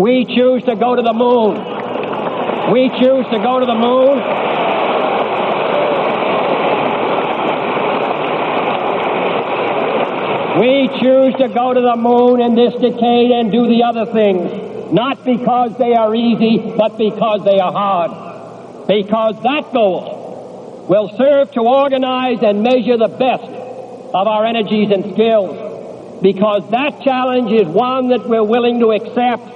We choose to go to the moon. We choose to go to the moon. We choose to go to the moon in this decade and do the other things, not because they are easy, but because they are hard. Because that goal will serve to organize and measure the best of our energies and skills. Because that challenge is one that we're willing to accept,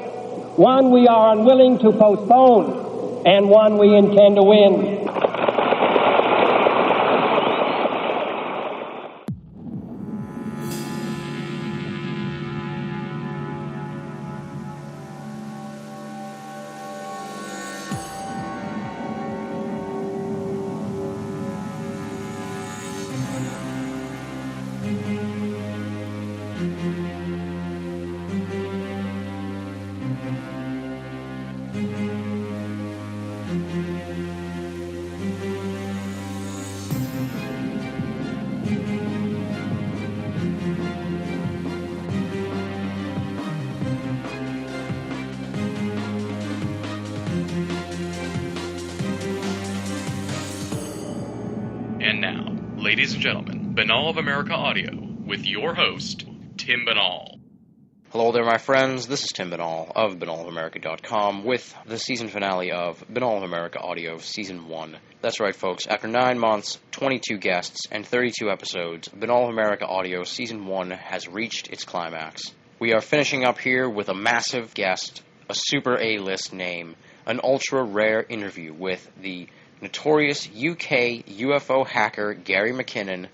one we are unwilling to postpone, and one we intend to win. And now, ladies and gentlemen, Binnall of America Audio, with your host, Tim Binnall. Hello there, my friends. This is Tim Binnall of BinnallofAmerica.com with the season finale of Binnall of America Audio Season 1. That's right, folks. After 9 months, 22 guests, and 32 episodes, Binnall of America Audio Season 1 has reached its climax. We are finishing up here with a massive guest, a super A-list name, an ultra-rare interview with the notorious UK UFO hacker Gary McKinnon.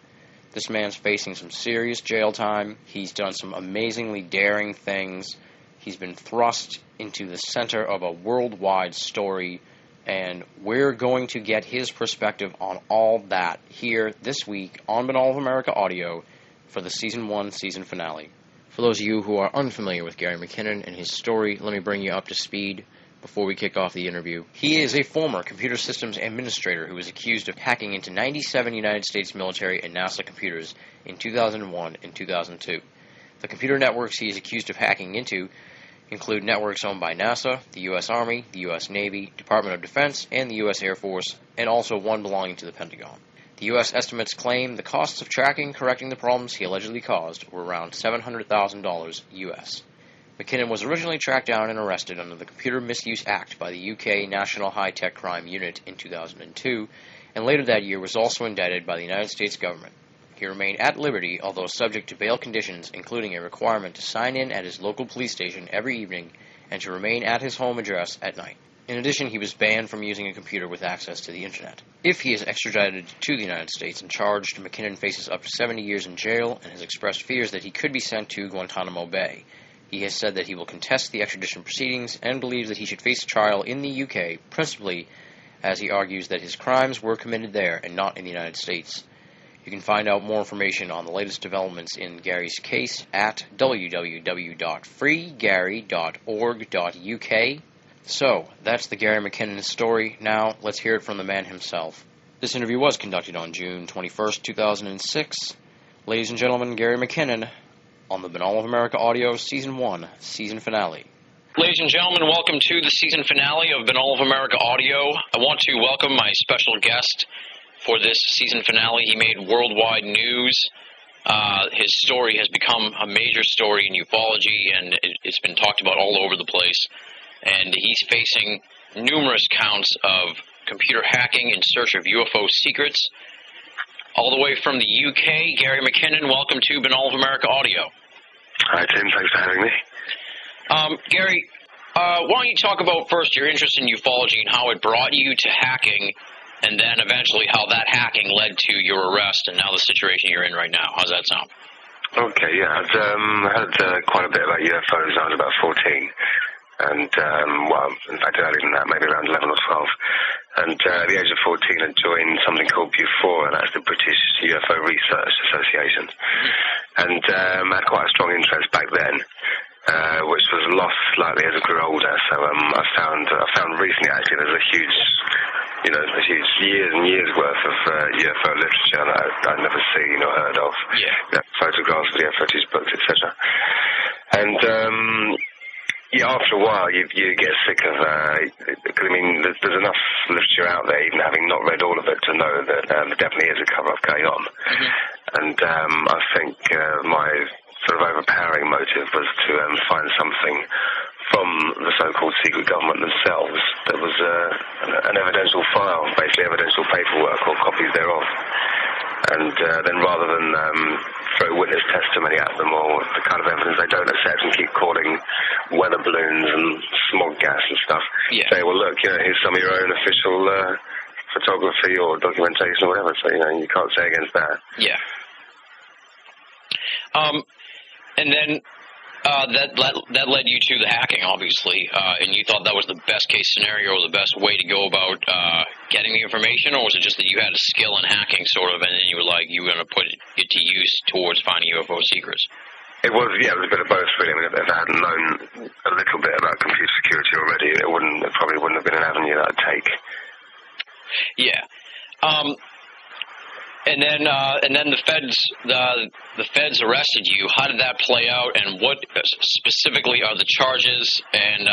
This man's facing some serious jail time. He's done some amazingly daring things. He's been thrust into the center of a worldwide story, and we're going to get his perspective on all that here this week on Binnall of America Audio for the Season 1 season finale. For those of you who are unfamiliar with Gary McKinnon and his story, let me bring you up to speed before we kick off the interview. He is a former computer systems administrator who was accused of hacking into 97 United States military and NASA computers in 2001 and 2002. The computer networks he is accused of hacking into include networks owned by NASA, the U.S. Army, the U.S. Navy, Department of Defense, and the U.S. Air Force, and also one belonging to the Pentagon. The U.S. estimates claim the costs of tracking and correcting the problems he allegedly caused were around $700,000 U.S. McKinnon was originally tracked down and arrested under the Computer Misuse Act by the UK National High-Tech Crime Unit in 2002, and later that year was also indicted by the United States government. He remained at liberty, although subject to bail conditions, including a requirement to sign in at his local police station every evening and to remain at his home address at night. In addition, he was banned from using a computer with access to the internet. If he is extradited to the United States and charged, McKinnon faces up to 70 years in jail and has expressed fears that he could be sent to Guantanamo Bay. He has said that he will contest the extradition proceedings and believes that he should face trial in the UK, principally as he argues that his crimes were committed there and not in the United States. You can find out more information on the latest developments in Gary's case at www.freegary.org.uk. So, that's the Gary McKinnon story. Now, let's hear it from the man himself. This interview was conducted on June 21st, 2006. Ladies and gentlemen, Gary McKinnon on the Binnall of America Audio Season 1 season finale. Ladies and gentlemen, welcome to the season finale of Binnall of America Audio. I want to welcome my special guest for this season finale. He made worldwide news. His story has become a major story in ufology, and it's been talked about all over the place. And he's facing numerous counts of computer hacking in search of UFO secrets. All the way from the UK, Gary McKinnon, welcome to Binnall of America Audio. Hi, Tim. Thanks for having me. Gary, why don't you talk about first your interest in ufology and how it brought you to hacking, and then eventually how that hacking led to your arrest and now the situation you're in right now. How's that sound? Okay, yeah. I'd heard quite a bit about UFOs when I was about 14. And, well, in fact, earlier than that, maybe around 11 or 12. And at the age of 14, I joined something called BUFOR, and that's the British UFO Research Association. And I had quite a strong interest back then, which was lost slightly as I grew older. So I found recently, actually, there's a huge years and years worth of UFO literature that I'd never seen or heard of. Yeah. Photographs, video footage, books, etc. And Yeah, after a while, you get sick of, because, I mean, there's enough literature out there, even having not read all of it, to know that there definitely is a cover-up going on. Mm-hmm. And I think my sort of overpowering motive was to find something from the so-called secret government themselves that was an evidential file, basically evidential paperwork or copies thereof. And then rather than throw witness testimony at them or the kind of evidence they don't accept and keep calling weather balloons and smog gas and stuff, say, well, look, here's some of your own official photography or documentation or whatever. So, you can't say against that. Yeah. And then that led you to the hacking, obviously, and you thought that was the best case scenario or the best way to go about getting the information, or was it just that you had a skill in hacking, sort of, and then you were going to put it to use towards finding UFO secrets? It was a bit of both, really. I mean, if I hadn't known a little bit about computer security already, it probably wouldn't have been an avenue that I'd take. Yeah. And then the feds arrested you. How did that play out, and what specifically are the charges, and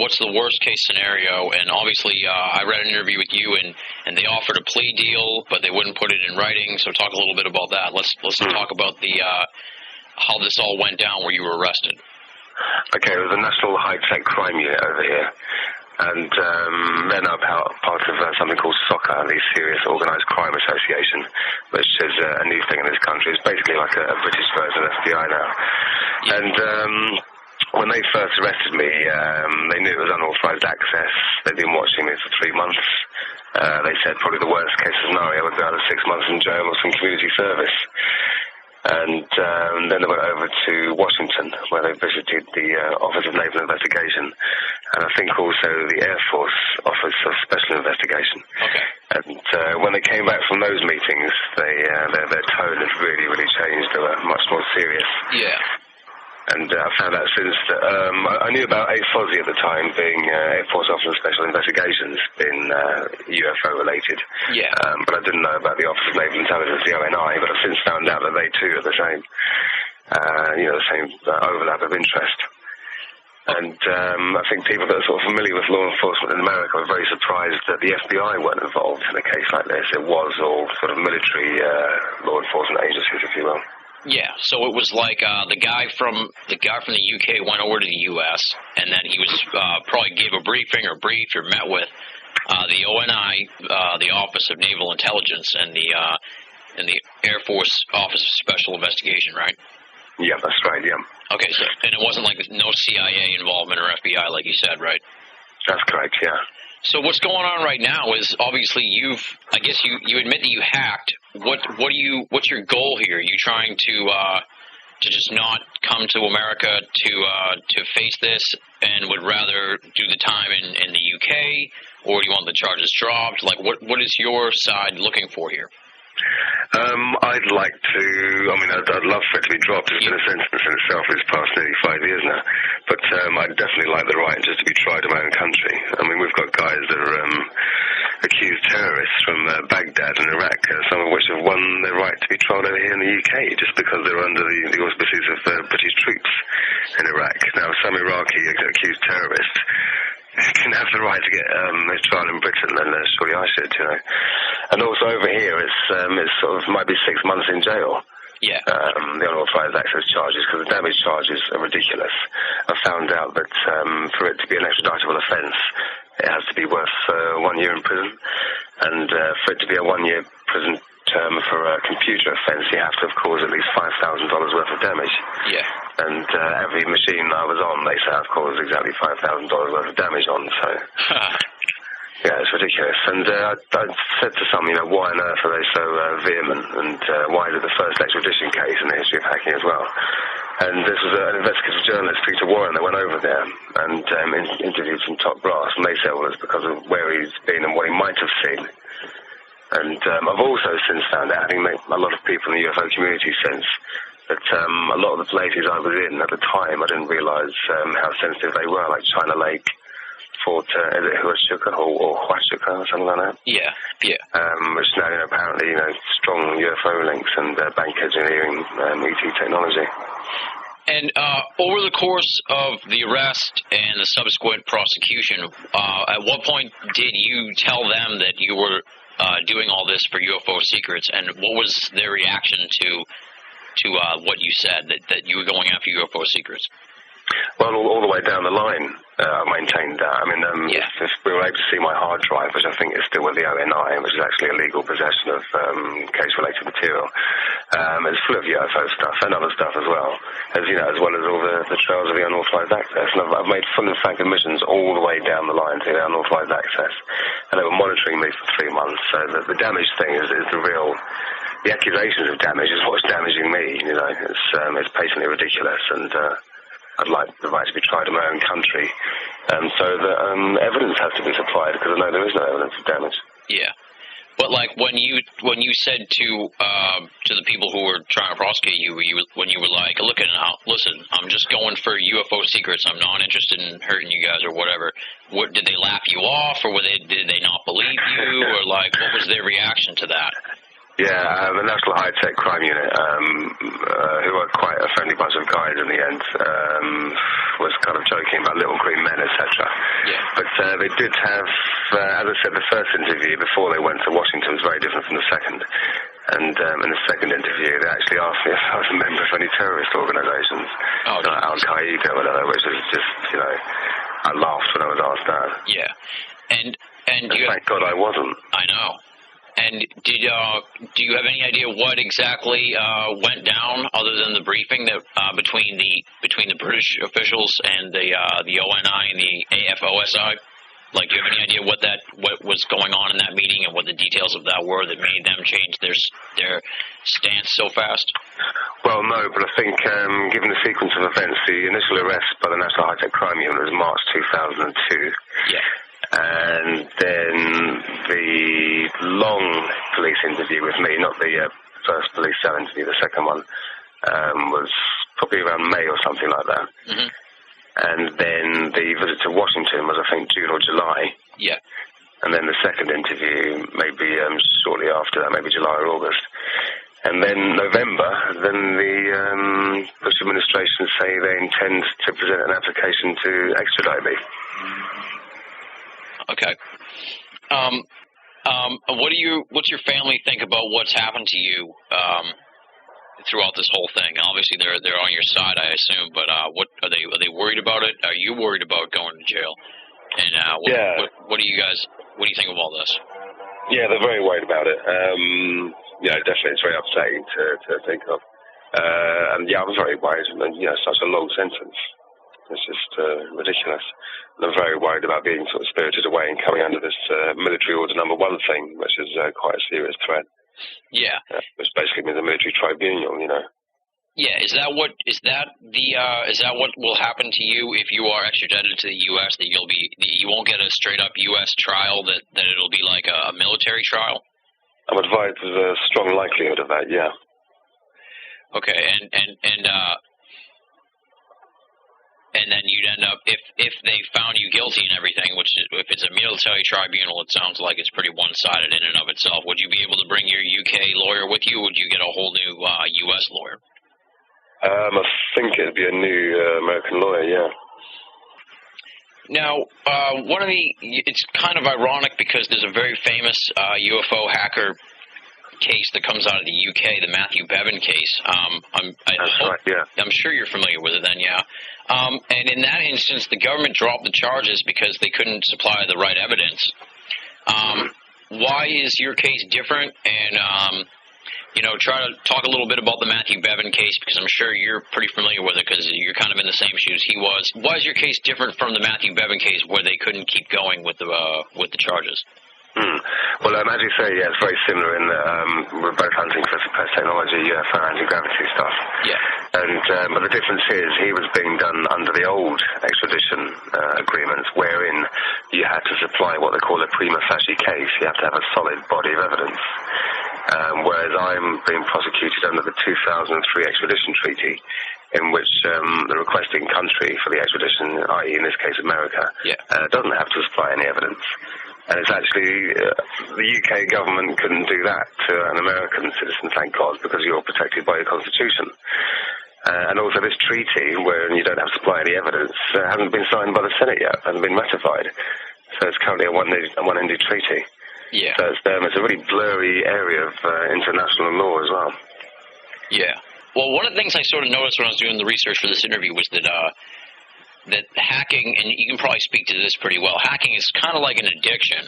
what's the worst case scenario? And obviously, I read an interview with you, and they offered a plea deal, but they wouldn't put it in writing. So talk a little bit about that. Let's talk about the how this all went down where you were arrested. Okay, it was a National High-Tech Crime Unit over here. And they're now part of something called SOCA, the Serious Organised Crime Association, which is a new thing in this country. It's basically like a British version of FBI now. Yeah. And when they first arrested me, they knew it was unauthorised access. They'd been watching me for 3 months. They said probably the worst case scenario would be out of 6 months in jail or some community service. And then they went over to Washington, where they visited the Office of Naval Investigation, and I think also the Air Force Office of Special Investigation. Okay. And when they came back from those meetings, their tone had really, really changed. They were much more serious. Yeah. And I found out since that I knew about AFOSI at the time, being Air Force Office of Special Investigations, being UFO related. Yeah. But I didn't know about the Office of Naval Intelligence, the ONI. But I've since found out that they too are the same, the same overlap of interest. And I think people that are sort of familiar with law enforcement in America are very surprised that the FBI weren't involved in a case like this. It was all sort of military law enforcement agencies, if you will. Yeah, so it was like the guy from the UK went over to the U.S. and then he was probably gave a briefing or met with the ONI, the Office of Naval Intelligence, and the Air Force Office of Special Investigation, right? Yeah, that's right. Yeah. Okay, so and it wasn't like no CIA involvement or FBI, like you said, right? That's correct. Yeah. So what's going on right now is obviously you admit that you hacked. What's your goal here? Are you trying to just not come to America to face this and would rather do the time in the UK, or do you want the charges dropped? Like what is your side looking for here? I'd like to, I'd love for it to be dropped. It's been a sentence in itself. It's past nearly 5 years now. But I'd definitely like the right just to be tried in my own country. I mean, we've got guys that are accused terrorists from Baghdad and Iraq, some of which have won their right to be tried over here in the UK just because they're under the auspices of British troops in Iraq. Now, some Iraqi accused terrorists can have the right to get his trial in Britain, then surely I should, And also over here, it's sort of might be 6 months in jail. Yeah. The unauthorised access charges, because the damage charges are ridiculous. I found out that for it to be an extraditable offence, it has to be worth 1 year in prison, and for it to be a 1 year prison term for a computer offence, you have to have caused at least $5,000 worth of damage. Yeah. And every machine I was on, they say I've caused exactly $5,000 worth of damage on, so... Yeah, it's ridiculous. And I said to some, why on earth are they so vehement, and why is it the first extradition case in the history of hacking as well? And this was an investigative journalist, Peter Warren, that went over there and interviewed some top brass, and they said, well, it's because of where he's been and what he might have seen. And I've also since found out, having met a lot of people in the UFO community since, that a lot of the places I was in at the time, I didn't realise how sensitive they were, like China Lake, Fort, is it Huashuka or Huashuka or something like that? Yeah, yeah. Which now, apparently, strong UFO links and bank engineering, ET technology. And over the course of the arrest and the subsequent prosecution, at what point did you tell them that you were doing all this for UFO secrets, and what was their reaction to what you said, that you were going after UFO secrets? Well, all the way down the line, I maintained that. I mean, if we were able to see my hard drive, which I think is still with the ONI, which is actually illegal possession of case-related material, it's full of UFO stuff and other stuff as well, as well as all the trails of the unauthorized access. And I've made full and frank admissions all the way down the line to the unauthorized access, and they were monitoring me for 3 months. So the damage thing is the real. The accusations of damage is what's damaging me. It's patently ridiculous, and I'd like the right to be tried in my own country. So the evidence has to be supplied, because I know there is no evidence of damage. Yeah. But like when you said to the people who were trying to prosecute you, when you were like, listen, I'm just going for UFO secrets. I'm not interested in hurting you guys or whatever. What, did they laugh you off, or did they not believe you, or like what was their reaction to that? Yeah, the National High-Tech Crime Unit, who are quite a friendly bunch of guys in the end, was kind of joking about little green men, etc. Yeah. But they did have, as I said, the first interview before they went to Washington was very different from the second. And in the second interview, they actually asked me if I was a member of any terrorist organizations, like Al-Qaeda or whatever, which is just, I laughed when I was asked that. Yeah. And thank God I wasn't. I know. And do you have any idea what exactly went down, other than the briefing that between the British officials and the ONI and the AFOSI? Like, do you have any idea what was going on in that meeting, and what the details of that were that made them change their stance so fast? Well, no, but I think given the sequence of events, the initial arrest by the National High-Tech Crime Unit was March 2002. Yeah. And then the long police interview with me, not the first police cell interview, the second one, was probably around May or something like that. Mm-hmm. And then the visit to Washington was, I think, June or July. Yeah. And then the second interview, maybe shortly after that, maybe July or August. And then November, then the Bush administration say they intend to present an application to extradite me. Okay. What's your family think about what's happened to you throughout this whole thing? Obviously, they're on your side, I assume. But what are they worried about it? Are you worried about going to jail? And what do you think of all this? Yeah, they're very worried about it. Definitely, it's very upsetting to think of. And yeah, I was very worried. And such a long sentence. It's just ridiculous. And I'm very worried about being sort of spirited away and coming under this military order number 1 thing, which is quite a serious threat. Yeah. Which basically means a military tribunal, Yeah, is that what will happen to you if you are extradited to the U.S.? That you won't get a straight up U.S. trial, that it'll be like a military trial? I'm advised there's a strong likelihood of that, yeah. Okay, and then you'd end up, if they found you guilty and everything, which if it's a military tribunal, it sounds like it's pretty one-sided in and of itself. Would you be able to bring your UK lawyer with you, or would you get a whole new US lawyer? I think it'd be a new American lawyer, yeah. Now, it's kind of ironic because there's a very famous UFO hacker case that comes out of the UK, the Matthew Bevan case. I'm sure you're familiar with it then, yeah. And in that instance, the government dropped the charges because they couldn't supply the right evidence. Why is your case different? And, try to talk a little bit about the Matthew Bevan case, because I'm sure you're pretty familiar with it because you're kind of in the same shoes he was. Why is your case different from the Matthew Bevan case, where they couldn't keep going with the charges? Well, as you say, yeah, it's very similar in that we're both hunting for suppressed technology, UFO anti-gravity stuff. Yeah. And but the difference is he was being done under the old extradition agreements, wherein you had to supply what they call a prima facie case. You have to have a solid body of evidence. Whereas I'm being prosecuted under the 2003 extradition treaty, in which the requesting country for the extradition, i.e. in this case America, doesn't have to supply any evidence. And it's actually, the UK government couldn't do that to an American citizen, thank God, because you're protected by your constitution. And also this treaty, where you don't have to supply any evidence, hasn't been signed by the Senate yet, hasn't been ratified. So it's currently a one-ended treaty. Yeah. So it's a really blurry area of international law as well. Yeah. Well, one of the things I sort of noticed when I was doing the research for this interview was that that hacking, and you can probably speak to this pretty well, hacking is kind of like an addiction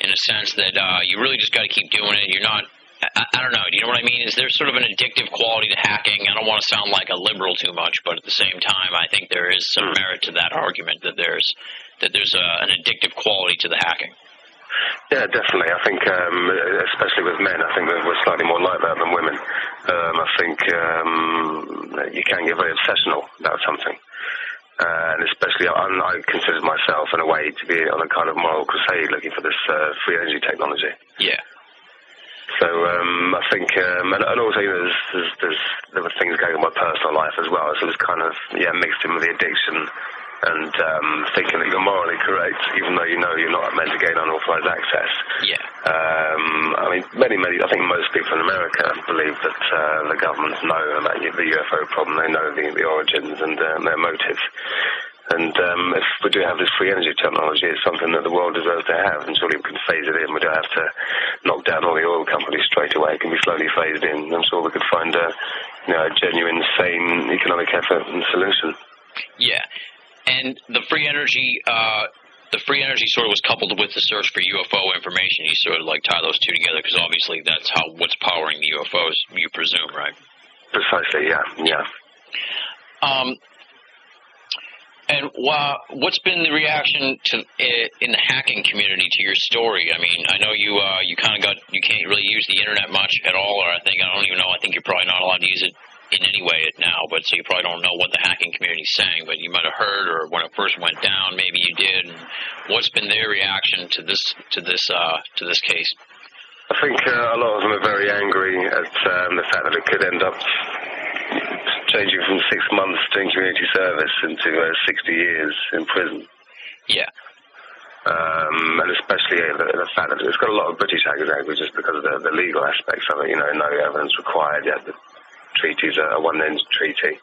in a sense that you really just got to keep doing it. You're not, I don't know, do you know what I mean? Is there sort of an addictive quality to hacking? I don't want to sound like a liberal too much, but at the same time, I think there is some merit to that argument that there's an addictive quality to the hacking. Yeah, definitely. I think, especially with men, I think that we're slightly more like that than women. I think you can get very obsessional about something. And especially, I consider myself, in a way, to be on a kind of moral crusade looking for this free energy technology. Yeah. So I think, and also, you know, there were things going on in my personal life as well. So it was kind of, mixed in with the addiction and thinking that you're morally correct, even though you know you're not meant to gain unauthorized access. Yeah. I mean, I think most people in America believe that the governments know about the UFO problem. They know the origins and their motives. And if we do have this free energy technology, it's something that the world deserves to have, and surely we can phase it in. We don't have to knock down all the oil companies straight away. It can be slowly phased in. I'm sure we could find a genuine, sane economic effort and solution. Yeah. And the free energy sort of was coupled with the search for UFO information. You sort of like tie those two together because obviously that's what's powering the UFOs, you presume, right? Precisely, yeah. And what's been the reaction in the hacking community to your story? I mean, I know you can't really use the internet much at all, or I don't even know. I think you're probably not allowed to use it in any way now, but so you probably don't know what the hacking community is saying, but you might have heard, or when it first went down, maybe you did. And what's been their reaction to this case? I think a lot of them are very angry at the fact that it could end up changing from 6 months doing community service into 60 years in prison. Yeah. And especially the fact that it's got a lot of British hackers angry just because of the legal aspects of it. You know, no evidence required yet. The treaty's a one-ended treaty.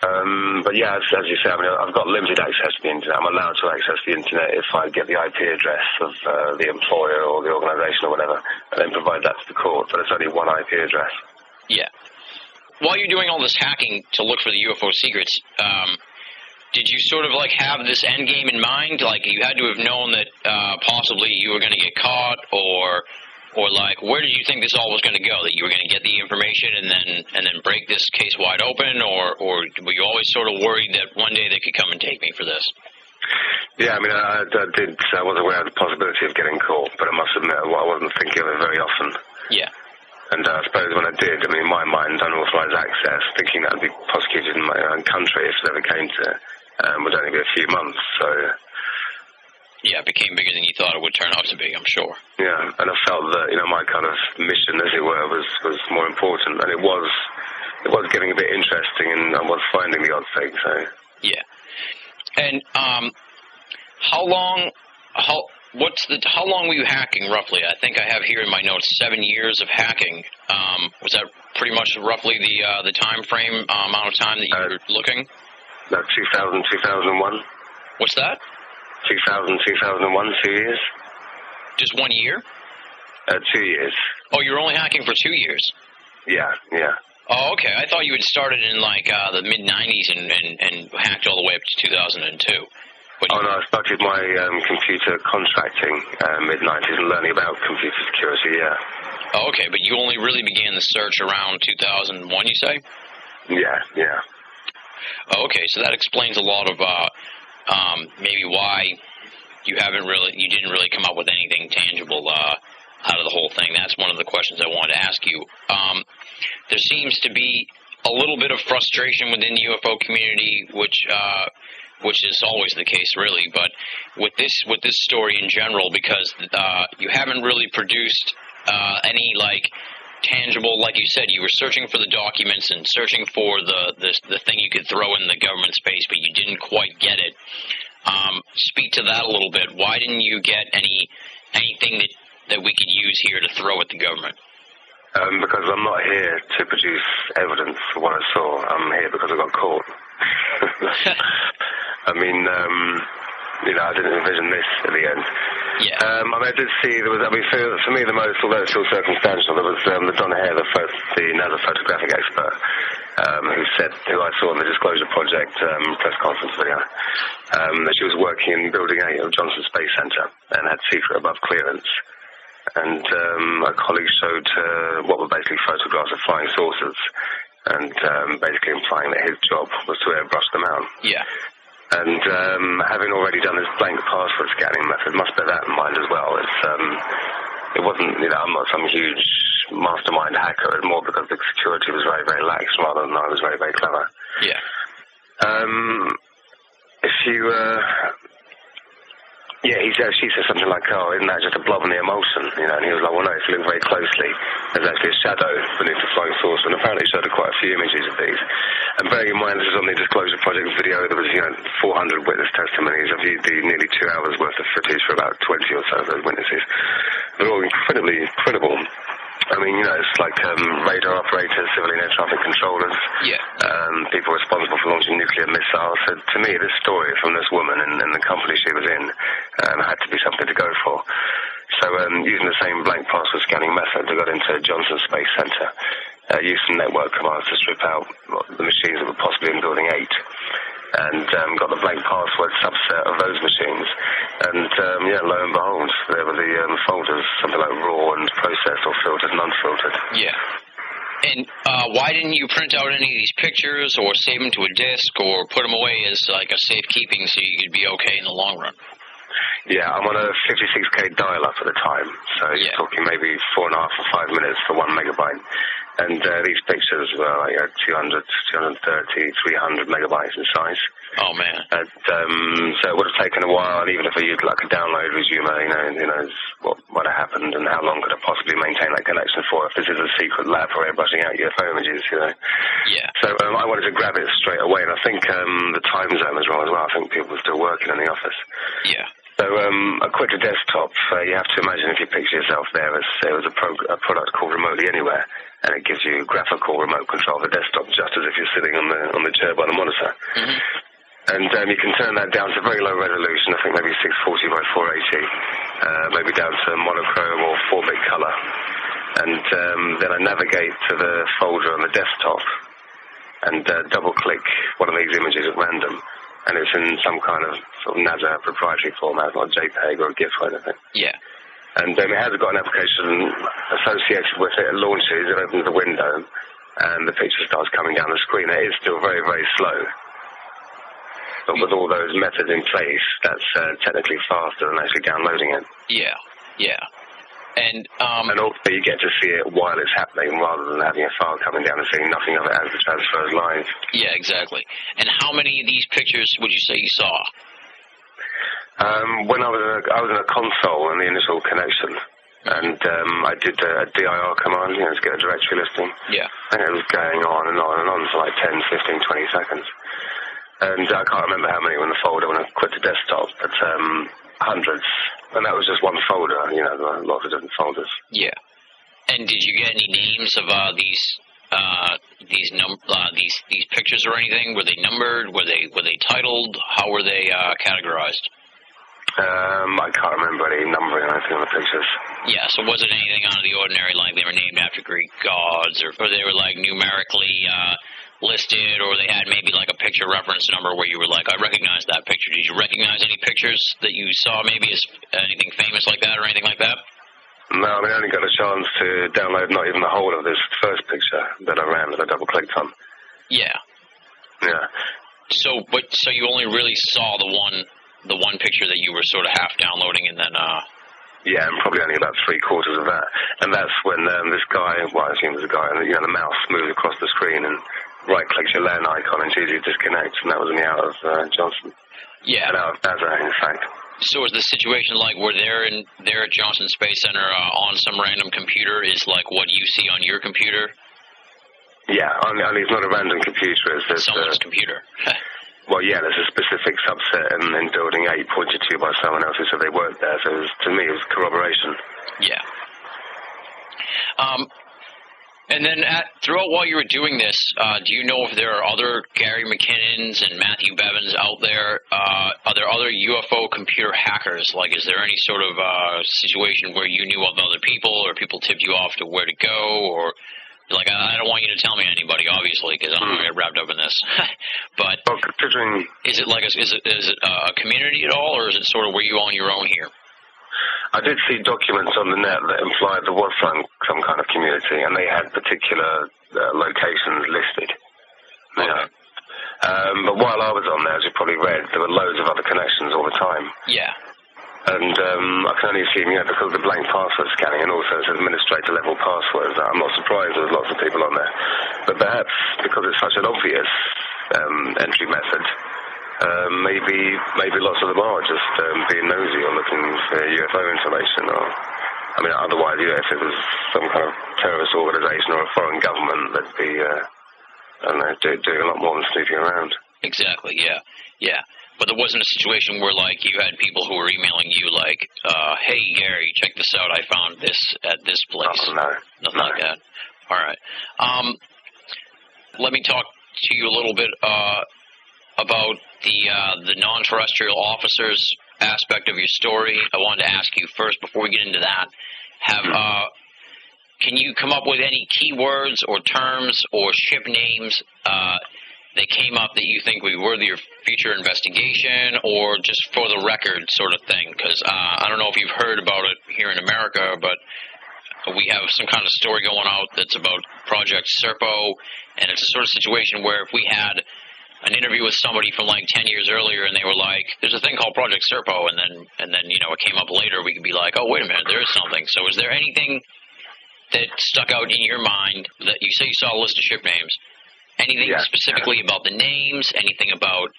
But yeah, as you say, I mean, I've got limited access to the internet. I'm allowed to access the internet if I get the IP address of the employer or the organisation or whatever, and then provide that to the court. But it's only one IP address. Yeah. While you're doing all this hacking to look for the UFO secrets, did you sort of like have this end game in mind? Like you had to have known that possibly you were going to get caught, or like where did you think this all was going to go? That you were going to get the information and then break this case wide open, or were you always sort of worried that one day they could come and take me for this? Yeah, I mean, I was aware of the possibility of getting caught, but I must admit, I wasn't thinking of it very often. Yeah. And I suppose when I did, I mean, in my mind, unauthorized access, thinking that would be prosecuted in my own country if it ever came to it, would only be a few months, so... Yeah, it became bigger than you thought it would turn out to be, I'm sure. Yeah, and I felt that, my kind of mission, as it were, was more important, and it was getting a bit interesting, and I was finding the odd thing, so... Yeah. And how long were you hacking, roughly? I think I have here in my notes 7 years of hacking. Was that pretty much roughly the time frame, amount of time that you were looking? 2000, 2001. What's that? 2000, 2001, 2 years. Just 1 year? 2 years. Oh, you were only hacking for 2 years? Yeah. Oh, okay. I thought you had started in, like, the mid-'90s and hacked all the way up to 2002. No, I started my computer contracting mid-'90s and learning about computer security, yeah. Oh, okay, but you only really began the search around 2001, you say? Yeah. Oh, okay, so that explains a lot of maybe why you didn't really come up with anything tangible out of the whole thing. That's one of the questions I wanted to ask you. There seems to be a little bit of frustration within the UFO community, which is always the case, really. But with this story in general, because you haven't really produced any tangible, like you said, you were searching for the documents and searching for the thing you could throw in the government space, but you didn't quite get it. Speak to that a little bit. Why didn't you get anything that we could use here to throw at the government? Because I'm not here to produce evidence for what I saw. I'm here because I got caught. I mean, I didn't envision this at the end. Yeah. I did see there was. For me, the most, although it's still circumstantial, there was the Donna Hare, the NASA photographic expert, who I saw in the Disclosure Project press conference video, that she was working in Building 8 of Johnson Space Center and had secret above clearance. And a colleague showed what were basically photographs of flying saucers, and basically implying that his job was to airbrush them out. Yeah. And having already done this blank password scanning method, must bear that in mind as well. It wasn't, I'm not some huge mastermind hacker. It's more because the security was very, very lax rather than I was very, very clever. Yeah. She said something like, "Oh, isn't that just a blob in the emulsion?" And he was like, "Well, no, if you look very closely, there's actually a shadow beneath the flying saucer." And apparently showed her quite a few images of these. And bearing in mind this is on the Disclosure Project video, there was 400 witness testimonies. I viewed the nearly 2 hours worth of footage for about 20 or so of those witnesses. They're all incredibly credible. I mean, it's like radar operators, civilian air traffic controllers, people responsible for launching nuclear missiles. So to me, this story from this woman and the company she was in had to be something to go for. So using the same blank password scanning method, they got into Johnson Space Center, used some network commands to strip out the machines that were possibly in Building 8. And got the blank password subset of those machines. And, lo and behold, there were the folders, something like raw and processed or filtered and unfiltered. Yeah. And why didn't you print out any of these pictures or save them to a disk or put them away as like a safekeeping so you could be okay in the long run? Yeah, I'm on a 56K dial-up at the time, so you're talking maybe 4.5 or 5 minutes for 1 megabyte. And these pictures were like 200, 230, 300 megabytes in size. Oh, man. So it would have taken a while, and even if I used like a download resumer, who knows what had happened and how long could I possibly maintain that connection for if this is a secret lab for airbrushing out UFO images, Yeah. So I wanted to grab it straight away, and I think the time zone was wrong as well. I think people were still working in the office. Yeah. So a quick to desktop, you have to imagine if you picture yourself there as it was a product called Remotely Anywhere, and it gives you graphical remote control of the desktop just as if you're sitting on the chair by the monitor. Mm-hmm. And you can turn that down to very low resolution, I think maybe 640 by 480, maybe down to monochrome or 4-bit color. And then I navigate to the folder on the desktop and double-click one of these images at random. And it's in some kind of sort of NASA proprietary format, not JPEG or a GIF or anything. Yeah. And it has got an application associated with it. It launches, it opens the window, and the picture starts coming down the screen. It is still very, very slow. But with all those methods in place, that's technically faster than actually downloading it. Yeah, yeah. And also you get to see it while it's happening rather than having a file coming down and seeing nothing of it as the transfer is live. Yeah, exactly. And how many of these pictures would you say you saw? When I was in a console in the initial connection, and I did a DIR command, to get a directory listing. Yeah. And it was going on and on and on for like 10, 15, 20 seconds. And I can't remember how many were in the folder when I quit the desktop, but hundreds. And that was just one folder, lots of different folders. Yeah. And did you get any names of these pictures or anything? Were they numbered? Were they titled? How were they categorized? I can't remember any numbering or anything on the pictures. Yeah, so was it anything out of the ordinary, like they were named after Greek gods, or they were like numerically listed, or they had maybe like a picture reference number where you were like, I recognize that picture. Did you recognize any pictures that you saw maybe as anything famous like that or anything like that? No, I only got a chance to download not even the whole of this first picture that I ran, that I double-clicked on. Yeah. Yeah. So you only really saw the one picture that you were sort of half downloading, and then yeah, and probably only about 3/4 of that. And that's when this guy, well, I assume it was a guy, and the mouse moves across the screen and right-clicks your LAN icon and it's easy to disconnect, and that was me out of Johnson. Yeah. And out of NASA, in fact. So is the situation like where they're at Johnson Space Center on some random computer is like what you see on your computer? Yeah, only it's not a random computer. It's someone's computer. Well, yeah, there's a specific subset in Building 8 pointed to by someone else who said they worked there. So to me, it was corroboration. Yeah. And then throughout while you were doing this, do you know if there are other Gary McKinnons and Matthew Bevins out there? Are there other UFO computer hackers? Like, is there any sort of situation where you knew of other people, or people tipped you off to where to go, or like I don't want you to tell me anybody, obviously, because I'm going to get wrapped up in this. But well, considering, is it a community at all, or is it sort of were you on your own here? I did see documents on the net that implied there was some kind of community, and they had particular locations listed. Okay. Yeah. But while I was on there, as you probably read, there were loads of other connections all the time. Yeah. And I can only assume, because of the blank password scanning and also it's administrator-level passwords, I'm not surprised there's lots of people on there. But perhaps because it's such an obvious entry method, maybe lots of them are just being nosy or looking for UFO information. Or, otherwise, if it was some kind of terrorist organisation or a foreign government, they'd be, doing a lot more than snooping around. Exactly, yeah. But there wasn't a situation where, like, you had people who were emailing you, like, hey, Gary, check this out, I found this at this place. Oh, no. Nothing like that. All right. Let me talk to you a little bit about the non-terrestrial officers aspect of your story. I wanted to ask you first, before we get into that, can you come up with any keywords or terms or ship names that came up that you think would be worthy of future investigation, or just for the record sort of thing? Because I don't know if you've heard about it here in America, but we have some kind of story going out that's about Project Serpo, and it's a sort of situation where if we had an interview with somebody from like 10 years earlier and they were like, there's a thing called Project Serpo, and then it came up later, we could be like, oh, wait a minute, there is something. So is there anything that stuck out in your mind that you say you saw a list of ship names? Anything specifically about the names, anything about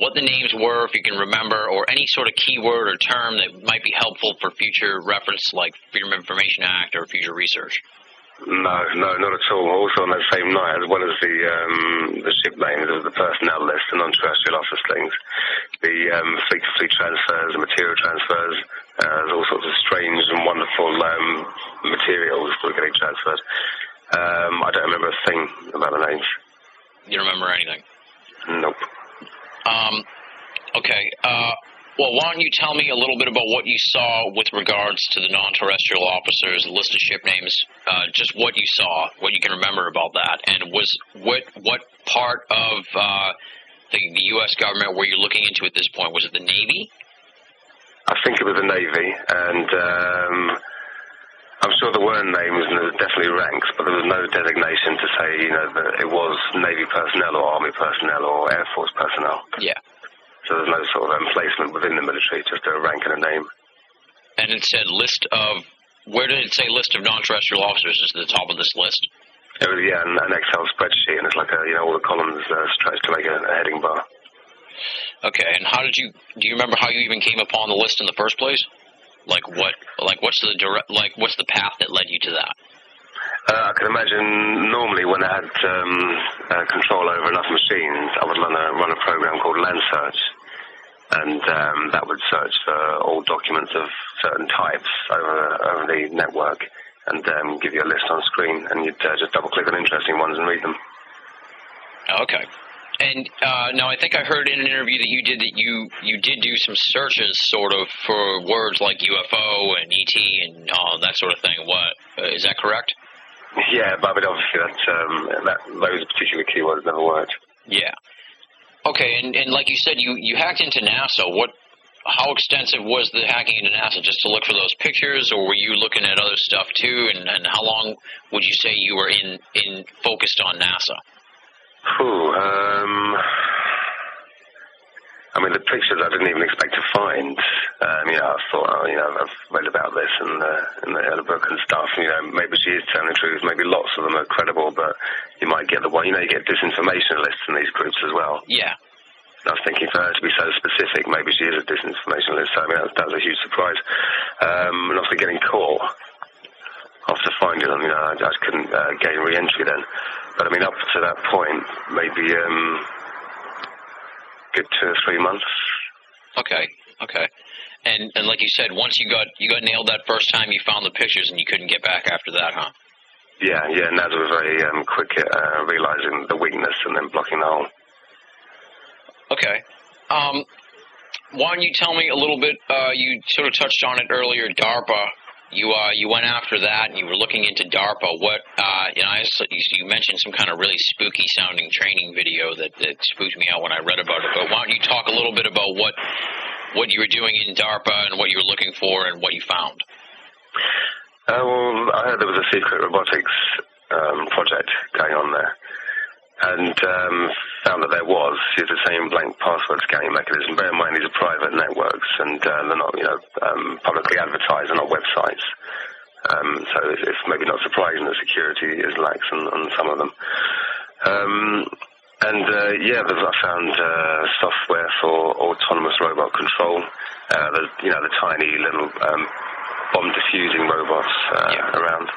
what the names were, if you can remember, or any sort of keyword or term that might be helpful for future reference, like Freedom of Information Act or future research? No, not at all. Also on that same night, as well as the ship names, there was the personnel list, the non-terrestrial office things, the fleet-to-fleet transfers, the material transfers. There's all sorts of strange and wonderful materials that were getting transferred. I don't remember a thing about the names. You don't remember anything? Nope. Okay. Well, why don't you tell me a little bit about what you saw with regards to the non-terrestrial officers, the list of ship names, just what you saw, what you can remember about that, and what part of the U.S. government were you looking into at this point? Was it the Navy? I think it was the Navy, and I'm sure there were names and there were definitely ranks, but there was no designation to say, that it was Navy personnel or Army personnel or Air Force personnel. Yeah. So there's no sort of placement within the military, just a rank and a name. And it said where did it say list of non-terrestrial officers? Is it the top of this list? It was, an Excel spreadsheet, and it's like all the columns stretched to make a heading bar. Okay, and do you remember how you even came upon the list in the first place? What's the path that led you to that? I can imagine normally when I had control over enough machines, I would run a program called Land Search, and that would search for all documents of certain types over the network, and give you a list on screen, and you'd just double-click on interesting ones and read them. Okay. And now I think I heard in an interview that you did do some searches sort of for words like UFO and ET and that sort of thing. Is that correct? Yeah, but obviously those particular keywords never worked. Yeah. Okay, and like you said, you hacked into NASA. How extensive was the hacking into NASA? Just to look for those pictures, or were you looking at other stuff too? And how long would you say you were in focused on NASA? The pictures I didn't even expect to find. I thought, I've read about this in the book and stuff. Maybe she is telling the truth. Maybe lots of them are credible, but you might get the one. You get disinformation lists in these groups as well. Yeah. And I was thinking for her to be so specific, maybe she is a disinformation list. So, that was a huge surprise. And after getting caught, after finding them, I just couldn't gain re-entry then. But up to that point, maybe good 2 or 3 months. Okay. And like you said, once you got nailed that first time, you found the pictures and you couldn't get back after that, huh? Yeah, NASA was very quick at realizing the weakness and then blocking the hole. Okay. Why don't you tell me a little bit, you sort of touched on it earlier, DARPA. You went after that, and you were looking into DARPA. What, you mentioned some kind of really spooky sounding training video that spooked me out when I read about it, but why don't you talk a little bit about what you were doing in DARPA and what you were looking for and what you found? Well, I heard there was a secret robotics project going on there, and found that there was. Used the same blank password scanning mechanism. Bear in mind, these are private networks, and they're not, publicly advertised. They're not websites. So it's maybe not surprising that security is lax on some of them. I found software for autonomous robot control. The tiny little bomb diffusing robots around.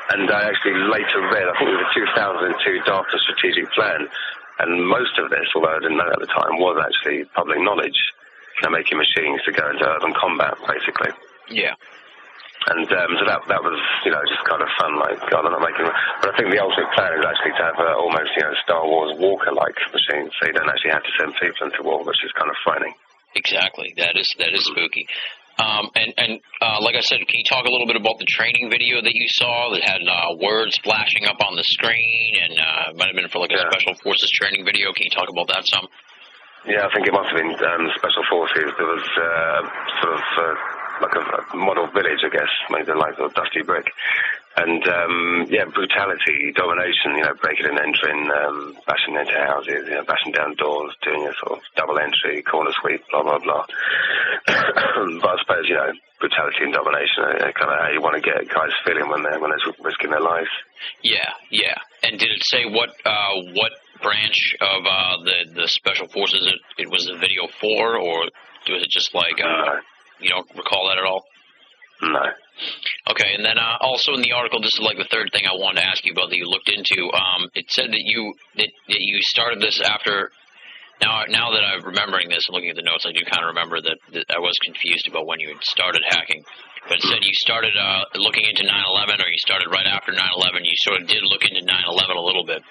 And I actually later read, I think it was a 2002 DARPA strategic plan, and most of this, although I didn't know at the time, was actually public knowledge. Making machines to go into urban combat, basically. Yeah. And so that was, just kind of fun, like, God, I'm not making... But I think the ultimate plan is actually to have almost, Star Wars Walker-like machines, so you don't actually have to send people into war, which is kind of frightening. Exactly. That is spooky. Like I said, can you talk a little bit about the training video that you saw that had words flashing up on the screen, and it might have been for like a Special Forces training video? Can you talk about that some? Yeah, I think it must have been Special Forces. There was like a model village, I guess, maybe like a dusty brick. And, brutality, domination, breaking and entering, bashing into houses, bashing down doors, doing a sort of double entry, corner sweep, blah, blah, blah. But I suppose, brutality and domination are kind of how you want to get guys feeling when they're risking their lives. Yeah. And did it say what branch of the Special Forces it was the video for, or was it just like, no. You don't recall that at all? No. Okay, and then also in the article, this is like the third thing I wanted to ask you about that you looked into. It said that you started this after. Now that I'm remembering this and looking at the notes, I do kind of remember that I was confused about when you had started hacking. But it said you started looking into 9/11, or you started right after 9/11. You sort of did look into 9/11 a little bit.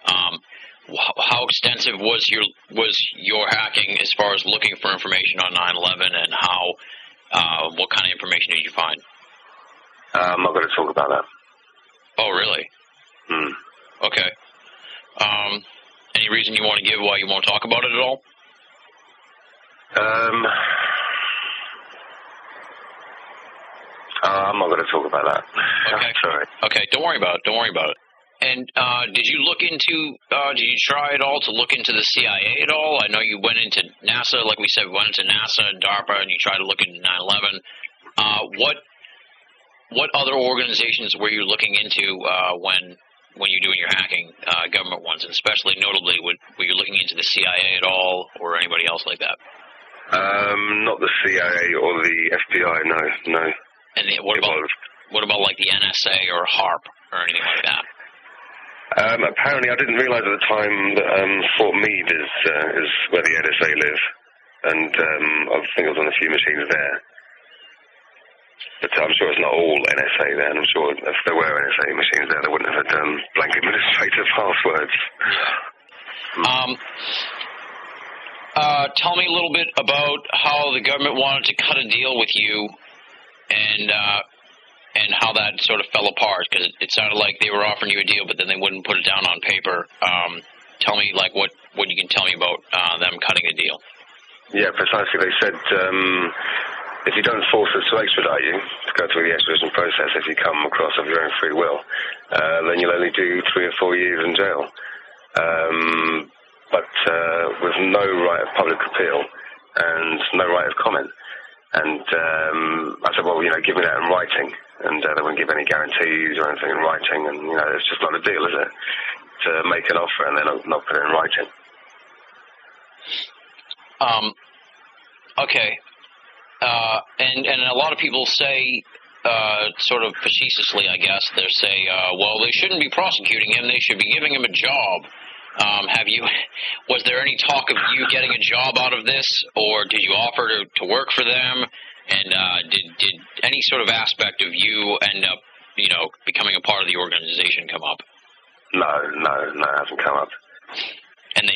How extensive was your hacking as far as looking for information on 9/11, and what kind of information did you find? I'm not going to talk about that. Oh, really? Okay. Any reason you want to give why you won't talk about it at all? I'm not going to talk about that. Okay. Sorry. Okay, don't worry about it. And did you try at all to look into the CIA at all? I know you went into NASA, like we said, went into NASA and DARPA, and you tried to look into 9/11. What other organizations were you looking into when you're doing your hacking, government ones, and especially notably, were you looking into the CIA at all, or anybody else like that? Not the CIA or the FBI, no. And what about like the NSA or HARP or anything like that? Apparently, I didn't realize at the time that Fort Meade is where the NSA live, and I think I was on a few machines there. But I'm sure it's not all NSA there, and I'm sure if there were NSA machines there, they wouldn't have had blank administrative passwords. Tell me a little bit about how the government wanted to cut a deal with you, and how that sort of fell apart, because it sounded like they were offering you a deal, but then they wouldn't put it down on paper. Tell me, like, what you can tell me about them cutting a deal. Yeah, precisely. They said if you don't force us to extradite you, to go through the extradition process, if you come across of your own free will, then you'll only do 3 or 4 years in jail. But with no right of public appeal and no right of comment. And I said, well, give me that in writing. And they wouldn't give any guarantees or anything in writing. And, it's just not a deal, is it? To make an offer and then not put it in writing. Okay. And a lot of people say, sort of facetiously, I guess, they say, well, they shouldn't be prosecuting him. They should be giving him a job. Was there any talk of you getting a job out of this, or did you offer to work for them? And did any sort of aspect of you end up, becoming a part of the organization come up? No, it hasn't come up. And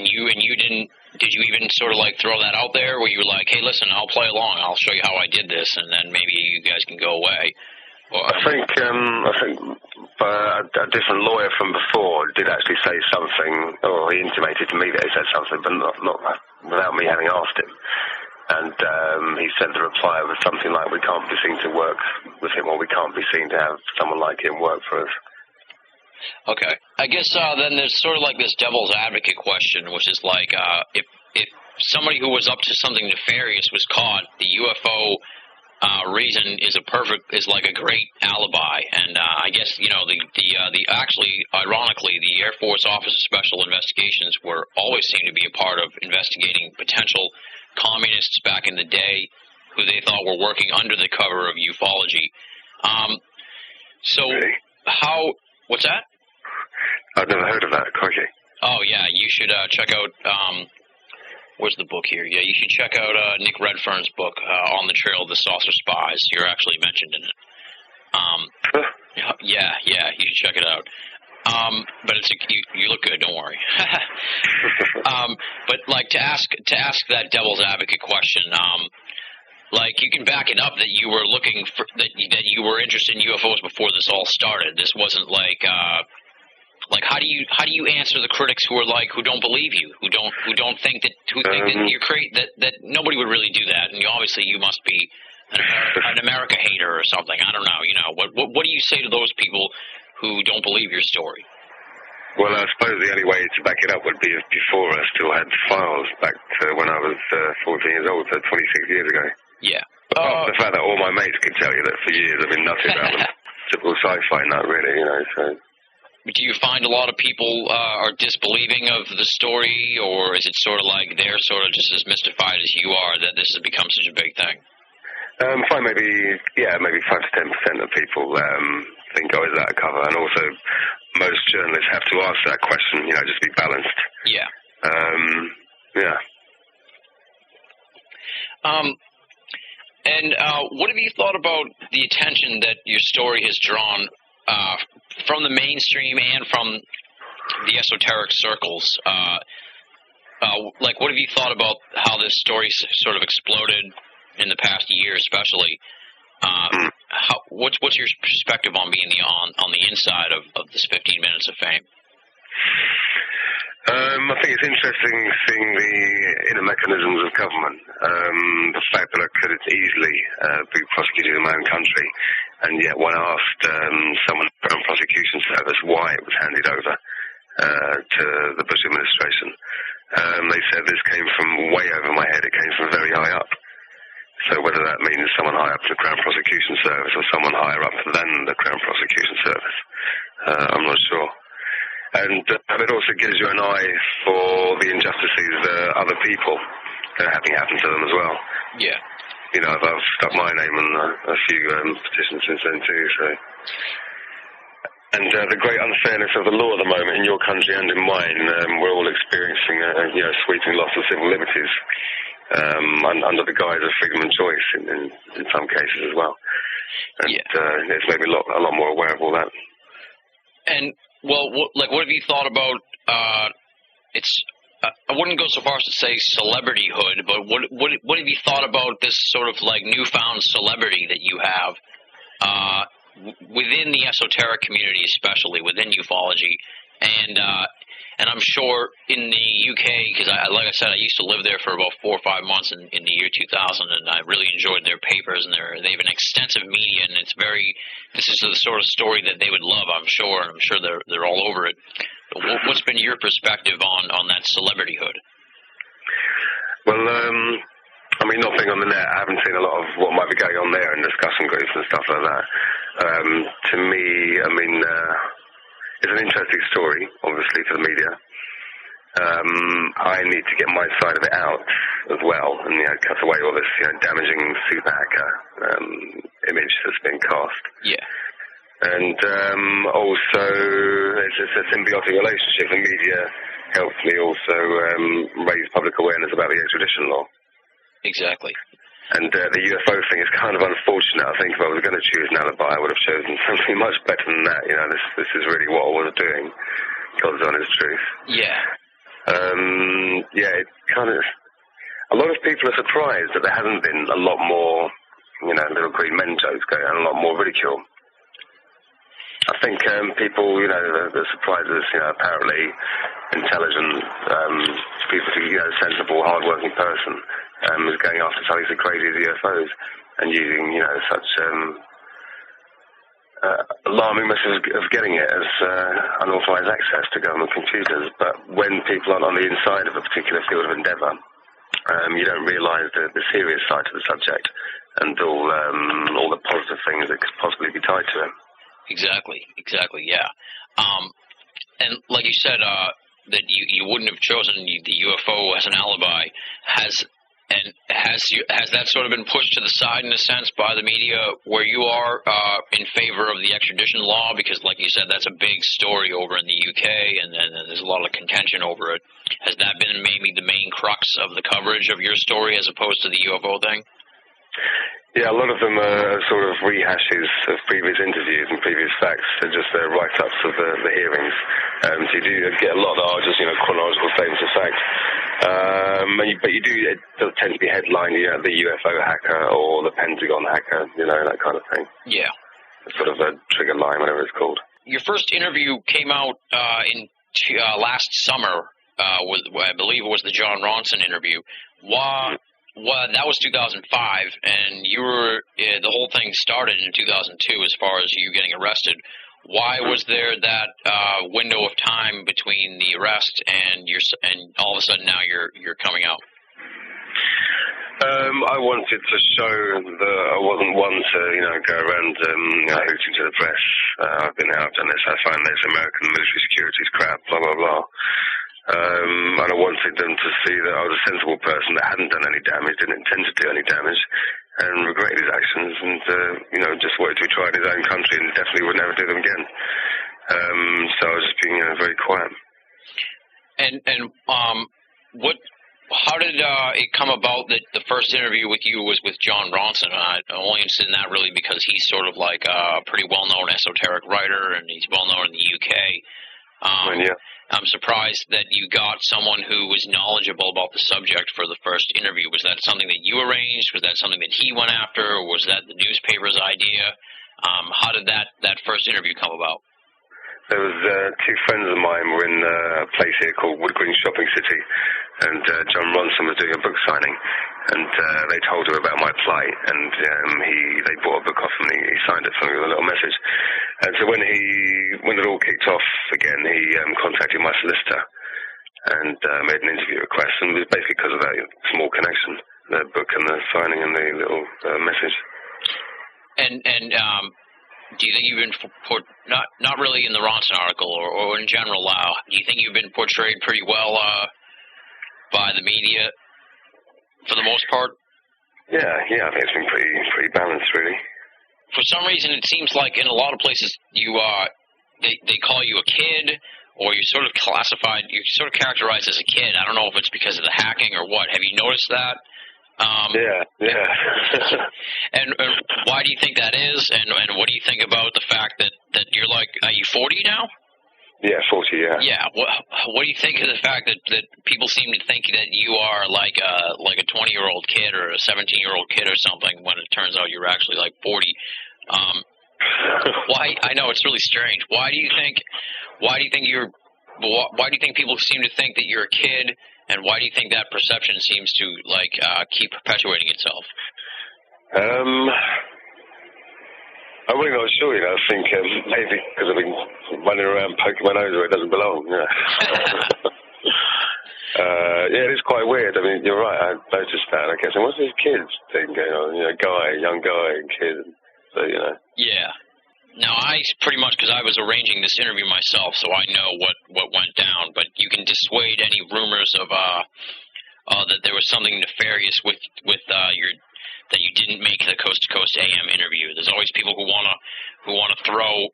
you didn't. Did you even sort of like throw that out there, where you were like, "Hey, listen, I'll play along. I'll show you how I did this, and then maybe you guys can go away." Or, I think a different lawyer from before did actually say something, or he intimated to me that he said something, but not without me having asked him. And he sent the reply with something like, "We can't be seen to work with him, or we can't be seen to have someone like him work for us." Okay. I guess then there's sort of like this devil's advocate question, which is like, if somebody who was up to something nefarious was caught, the UFO reason is like a great alibi. And I guess, actually, ironically, the Air Force Office of Special Investigations always seemed to be a part of investigating potential communists back in the day who they thought were working under the cover of ufology. Really? What's that? I've never heard of that, crikey. Oh, yeah, you should check out, where's the book here? Yeah, you should check out Nick Redfern's book, On the Trail of the Saucer Spies. You're actually mentioned in it. Yeah, you should check it out. But you look good, don't worry. But like to ask that devil's advocate question, like you can back it up that you were looking for that you were interested in UFOs before this all started. This wasn't like how do you answer the critics who don't believe you, who think that you're that nobody would really do that, and you must be an America hater or something. I don't know. What do you say to those people who don't believe your story? Well, I suppose the only way to back it up would be if before I still had files back to when I was 14 years old, so 26 years ago. Yeah. The fact that all my mates could tell you that for years I've been nutty about them. Typical sci-fi nut, really, so... Do you find a lot of people are disbelieving of the story, or is it sort of like they're sort of just as mystified as you are that this has become such a big thing? Fine, maybe 5 to 10% of people think I was out of cover, and also most journalists have to ask that question, just to be balanced. Yeah. Yeah. And what have you thought about the attention that your story has drawn from the mainstream and from the esoteric circles? What have you thought about how this story sort of exploded in the past year, especially? What's your perspective on being on the inside of this 15 minutes of fame? I think it's interesting seeing the inner mechanisms of government. The fact that I could easily be prosecuted in my own country, and yet when I asked someone from the prosecution service why it was handed over to the Bush administration, they said this came from way over my head. It came from very high up. So whether that means someone high up to the Crown Prosecution Service or someone higher up than the Crown Prosecution Service, I'm not sure. And it also gives you an eye for the injustices other people having happened to them as well. Yeah. I've stuck my name on a few petitions since then too. So, and the great unfairness of the law at the moment in your country and in mine, we're all experiencing sweeping loss of civil liberties under the guise of freedom and choice in some cases as well. And it's made me a lot more aware of all that. And well, what have you thought about? I wouldn't go so far as to say celebrityhood, but what have you thought about this sort of like newfound celebrity that you have within the esoteric community, especially within ufology, and I'm sure in the UK, because like I said, I used to live there for about 4 or 5 months in the year 2000, and I really enjoyed their papers, and they have an extensive media, and this is the sort of story that they would love, I'm sure, and I'm sure they're all over it. But what's been your perspective on that celebrityhood? Well, not being on the net, I haven't seen a lot of what might be going on there in discussion groups and stuff like that. To me, it's an interesting story, obviously, for the media. I need to get my side of it out as well, and cut away all this damaging super hacker image that's been cast. Yeah. And also, it's a symbiotic relationship. The media helps me also raise public awareness about the extradition law. Exactly. And the UFO thing is kind of unfortunate. I think if I was going to choose an alibi, I would have chosen something much better than that. You know, this is really what I was doing. God's honest truth. Yeah. It kind of... A lot of people are surprised that there hasn't been a lot more, you know, little green men jokes going on, a lot more ridicule. I think people, you know, the surprised as, you know, apparently intelligent, people, you know, sensible, hard-working person is going after something so crazy as UFOs and using, you know, such alarming methods of getting it as unauthorized access to government computers. But when people aren't on the inside of a particular field of endeavour, you don't realise the serious side of the subject and all the positive things that could possibly be tied to it. Exactly, yeah. And like you said, that you wouldn't have chosen the UFO as an alibi. Has that sort of been pushed to the side in a sense by the media where you are in favor of the extradition law? Because like you said, that's a big story over in the UK, and there's a lot of contention over it. Has that been maybe the main crux of the coverage of your story as opposed to the UFO thing? Yeah, a lot of them are sort of rehashes of previous interviews and previous facts. They're just write-ups of the hearings. So you do get a lot that are just, you know, chronological statements of fact. But you do, it does tend to be headlined, you know, the UFO hacker or the Pentagon hacker, you know, that kind of thing. Yeah. It's sort of a trigger line, whatever it's called. Your first interview came out in last summer, I believe it was the John Ronson interview. Well, that was 2005, and you were the whole thing started in 2002 as far as you getting arrested. Why was there that window of time between the arrest and all of a sudden now you're coming out? I wanted to show that I wasn't one to, you know, go around hooting to the press. I've been out, I've done this, I find this American military securities crap, blah, blah, blah. And I wanted them to see that I was a sensible person that hadn't done any damage, didn't intend to do any damage, and regretted his actions, and you know, just wanted to try in his own country and definitely would never do them again. So I was just being very quiet. How did it come about that the first interview with you was with John Ronson? I'm only interested in that really because he's sort of like a pretty well-known esoteric writer, and he's well-known in the UK. Yeah. I'm surprised that you got someone who was knowledgeable about the subject for the first interview. Was that something that you arranged? Was that something that he went after? Or was that the newspaper's idea? How did that first interview come about? There was two friends of mine were in a place here called Wood Green Shopping City, and John Ronson was doing a book signing, and they told him about my plight, and they bought a book off him, and he signed it for me with a little message. And so when it all kicked off again, he contacted my solicitor and made an interview request, and it was basically because of that small connection, the book and the signing and the little message. And do you think you've been not really in the Ronson article or in general? Do you think you've been portrayed pretty well by the media for the most part? Yeah, I think it's been pretty balanced, really. For some reason, it seems like in a lot of places you they call you a kid, or you're sort of characterized as a kid. I don't know if it's because of the hacking or what. Have you noticed that? Yeah. And why do you think that is? And what do you think about the fact that you're like, are you 40 now? Yeah, 40, yeah. Yeah. What do you think of the fact that people seem to think that you are like a 20-year-old kid or a 17-year-old kid or something when it turns out you're actually like 40? Why? I know it's really strange. Why do you think people seem to think that you're a kid, and why do you think that perception seems to keep perpetuating itself? I'm really not sure, you know. I think maybe because I've been running around poking my nose where it doesn't belong. Yeah. Yeah, it is quite weird. I mean, you're right. I noticed that. I guess, what's this kids thing going on? You know, young guy and kid. So, you know. Yeah. Now, I pretty much, because I was arranging this interview myself, so I know what went down. But you can dissuade any rumors of that there was something nefarious with that you didn't make the Coast to Coast AM interview. There's always people who want to who want to throw,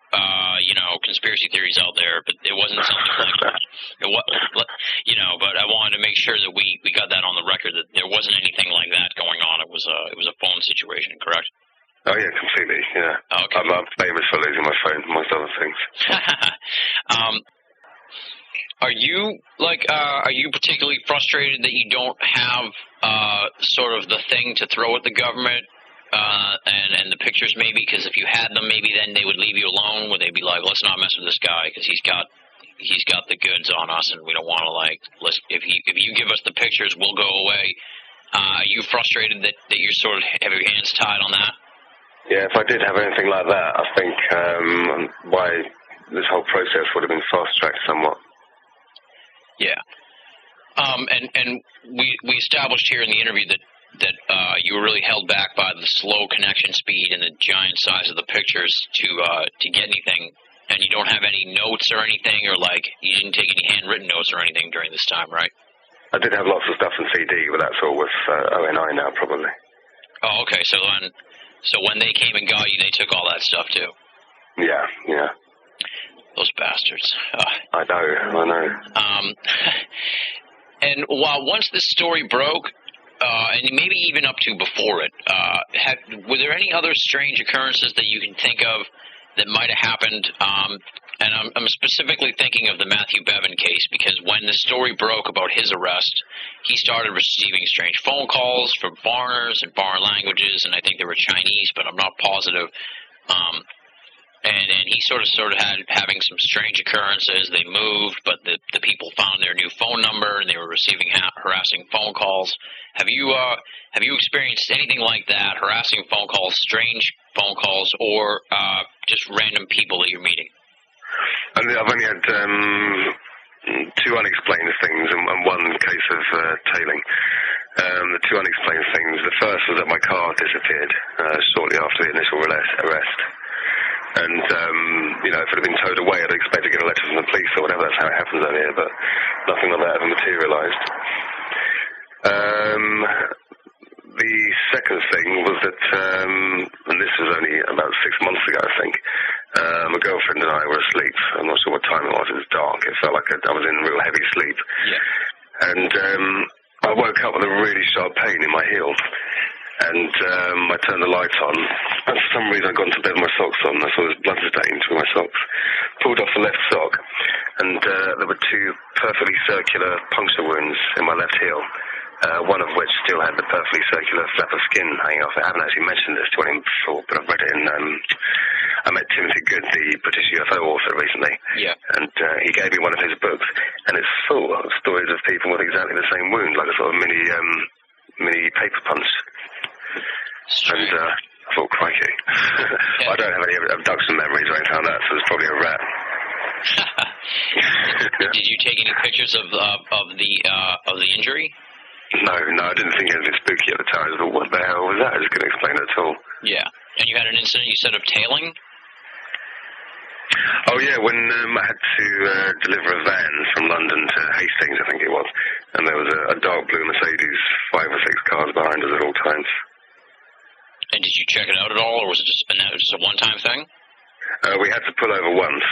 conspiracy theories out there, but it wasn't something like that. But I wanted to make sure that we got that on the record, that there wasn't anything like that going on. It was a phone situation, correct? Oh, yeah, completely, yeah. Okay. I'm famous for losing my phone, amongst other things. Are you particularly frustrated that you don't have sort of the thing to throw at the government and the pictures, maybe? Because if you had them, maybe then they would leave you alone. Would they be like, let's not mess with this guy because he's got the goods on us, and we don't want to if you give us the pictures, we'll go away. Are you frustrated that you sort of have your hands tied on that? Yeah, if I did have anything like that, I think why this whole process would have been fast-tracked somewhat. Yeah. And we established here in the interview that you were really held back by the slow connection speed and the giant size of the pictures to get anything, and you don't have any notes or anything, or you didn't take any handwritten notes or anything during this time, right? I did have lots of stuff in CD, but that's all with ONI now, probably. Oh, okay. So when they came and got you, they took all that stuff too? Yeah. Those bastards. I know. And once this story broke, and maybe even up to before it, were there any other strange occurrences that you can think of that might have happened? And I'm specifically thinking of the Matthew Bevan case, because when the story broke about his arrest, he started receiving strange phone calls from foreigners in foreign languages, and I think they were Chinese, but I'm not positive. And he sort of had having some strange occurrences. They moved, but the people found their new phone number, and they were receiving harassing phone calls. Have you experienced anything like that? Harassing phone calls, strange phone calls, or just random people that you're meeting? I've only had two unexplained things and one case of tailing. The two unexplained things. The first was that my car disappeared shortly after the initial arrest. And, if it had been towed away, I'd expect to get a letter from the police or whatever. That's how it happens out here, but nothing like that ever materialised. The second thing was that, and this was only about 6 months ago, I think, my girlfriend and I were asleep. I'm not sure what time it was. It was dark. It felt like I was in real heavy sleep. Yeah. And I woke up with a really sharp pain in my heel. And I turned the lights on, and for some reason I'd gone to bed with my socks on. I saw this blood stains with my socks. Pulled off the left sock, and there were two perfectly circular puncture wounds in my left heel, one of which still had the perfectly circular flap of skin hanging off it. I haven't actually mentioned this to anyone before, but I've read it in... I met Timothy Good, the British UFO author, recently. Yeah. And he gave me one of his books, and it's full of stories of people with exactly the same wound, like a sort of mini paper punch. Strange. And I thought, crikey. Yeah. I don't have any abduction memories or anything like that, so it's probably a rat. Did you take any pictures of the injury? No, I didn't think anything spooky at the time. I thought, what the hell was that? I just couldn't explain it at all. Yeah. And you had an incident, you said, of tailing? Oh, yeah, when I had to deliver a van from London to Hastings, I think it was, and there was a dark blue Mercedes, 5 or 6 cars behind us at all times. And did you check it out at all, or was it just a one-time thing? We had to pull over once,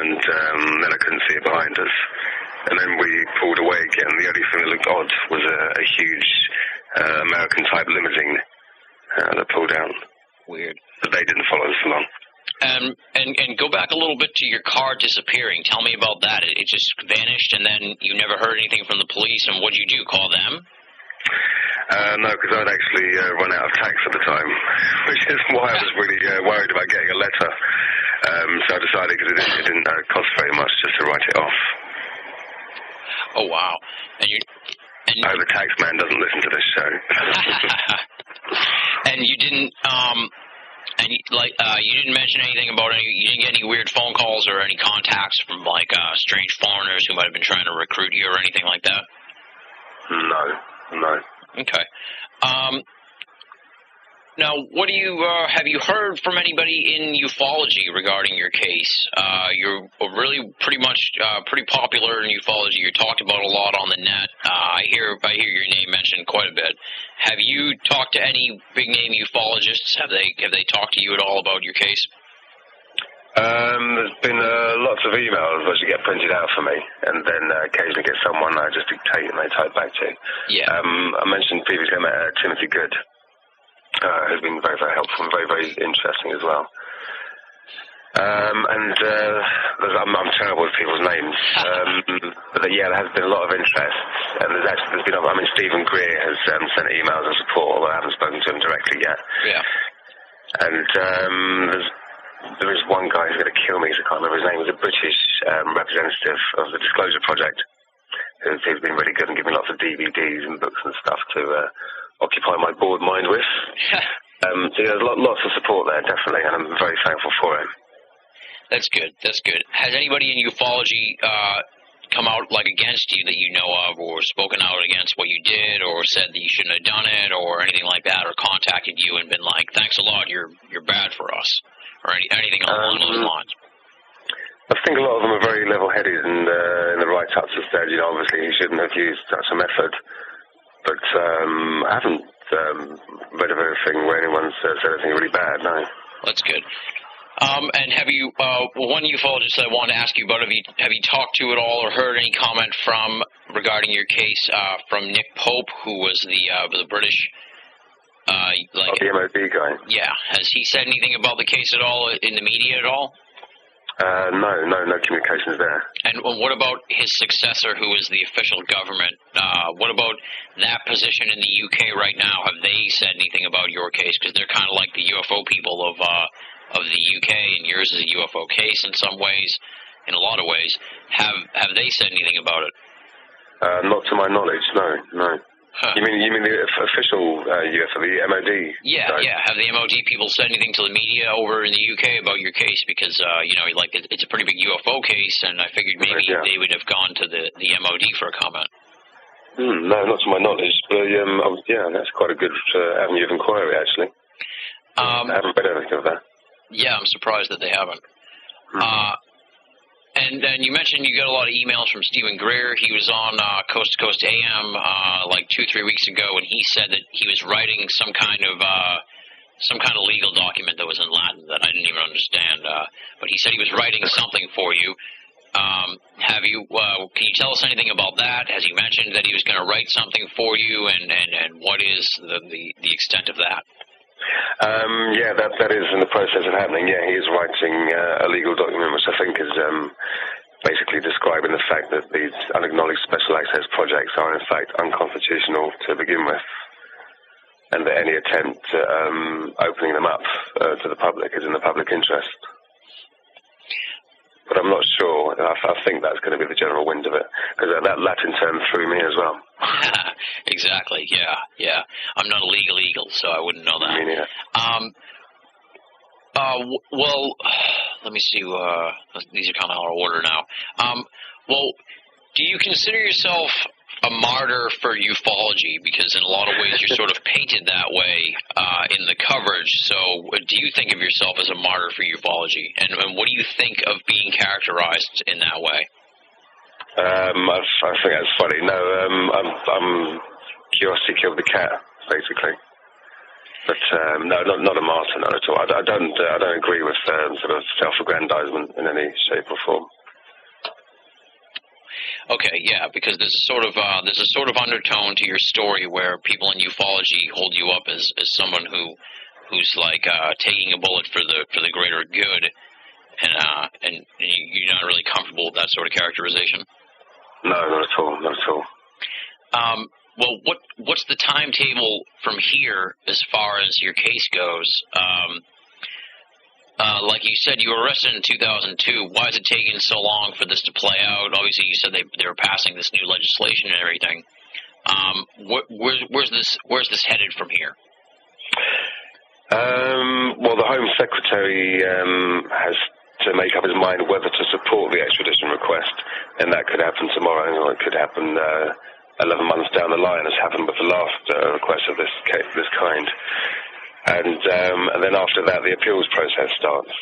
and then I couldn't see it behind us. And then we pulled away again. The only thing that looked odd was a huge American-type limousine that pulled down. Weird. But they didn't follow us along. And go back a little bit to your car disappearing. Tell me about that. It just vanished, and then you never heard anything from the police, and what did you do, call them? No, because I'd actually run out of tax at the time, which is why I was really worried about getting a letter. So I decided, because it didn't cost very much, just to write it off. Oh, wow. I hope the tax man doesn't listen to this show. And you didn't... you didn't mention anything about you didn't get any weird phone calls or any contacts from strange foreigners who might have been trying to recruit you or anything like that? No. Okay. Now, what do you have you heard from anybody in ufology regarding your case? You're really pretty popular in ufology. You're talked about a lot on the net. I hear your name mentioned quite a bit. Have you talked to any big name ufologists? Have they talked to you at all about your case? There's been lots of emails which get printed out for me, and then occasionally get someone I just dictate and they type back to. Yeah. I mentioned previously I met Timothy Good, who's been very, very helpful and very, very interesting as well. I'm terrible with people's names, but yeah, there has been a lot of interest, and there's been. I mean, Stephen Greer has sent emails of support, although I haven't spoken to him directly yet. Yeah. And there is one guy who's going to kill me, so I can't remember his name. He's a British representative of the Disclosure Project, who's been really good and given me lots of DVDs and books and stuff to occupy my bored mind with. So yeah, there's lots of support there, definitely, and I'm very thankful for it. That's good. That's good. Has anybody in ufology come out against you that you know of, or spoken out against what you did, or said that you shouldn't have done it, or anything like that, or contacted you and been like, "Thanks a lot, you're bad for us," or anything along those lines? I think a lot of them are very level-headed, and in the write-ups have said, obviously he shouldn't have used such a method. But I haven't read of anything where anyone's said anything really bad. No. That's good. And have you, one ufologist I wanted to ask you about, have you talked to at all or heard any comment regarding your case from Nick Pope, who was the British, the MOD guy? Yeah. Has he said anything about the case at all in the media at all? No communications there. And what about his successor, who is the official government? What about that position in the UK right now? Have they said anything about your case? Because they're kind of like the UFO people of the UK, and yours is a UFO case in some ways, in a lot of ways. Have they said anything about it? Not to my knowledge, no. Huh. You mean the official UFO, the MOD? Yeah, side? Yeah. Have the MOD people said anything to the media over in the UK about your case? Because it's a pretty big UFO case, and I figured maybe they would have gone to the MOD for a comment. No, not to my knowledge. But that's quite a good avenue of inquiry, actually. I haven't read anything of that. Yeah, I'm surprised that they haven't. And then you mentioned you got a lot of emails from Stephen Greer. He was on Coast to Coast AM 2-3 weeks ago, and he said that he was writing some kind of legal document that was in Latin that I didn't even understand. But he said he was writing something for you. Have you? Can you tell us anything about that? Has he mentioned that he was going to write something for you, and what is the extent of that? That is in the process of happening. Yeah, he is writing a legal document which I think is basically describing the fact that these unacknowledged special access projects are in fact unconstitutional to begin with, and that any attempt at opening them up to the public is in the public interest. But I'm not sure. I think that's going to be the general wind of it, because that Latin term threw me as well. Exactly. Yeah. I'm not a legal eagle, so I wouldn't know that. Me neither. Well, let me see. These are kind of out of order now. Well, do you consider yourself a martyr for ufology? Because in a lot of ways you're sort of painted that way in the coverage. So do you think of yourself as a martyr for ufology? And what do you think of being characterized in that way? I think that's funny. No, I'm curiosity killed the cat, basically. But no, not a martyr, not at all. I don't agree with sort of self-aggrandizement in any shape or form. Okay, yeah, because there's a sort of undertone to your story where people in ufology hold you up as someone who's like taking a bullet for the greater good, and you're not really comfortable with that sort of characterization. No, not at all. Well, what's the timetable from here as far as your case goes? Like you said, you were arrested in 2002. Why is it taking so long for this to play out? Obviously, you said they were passing this new legislation and everything. Where's this headed from here? Well, the Home Secretary has to make up his mind whether to support the extradition request, and that could happen tomorrow, or it could happen 11 months down the line, as happened with the last request of this kind. And then after that, the appeals process starts.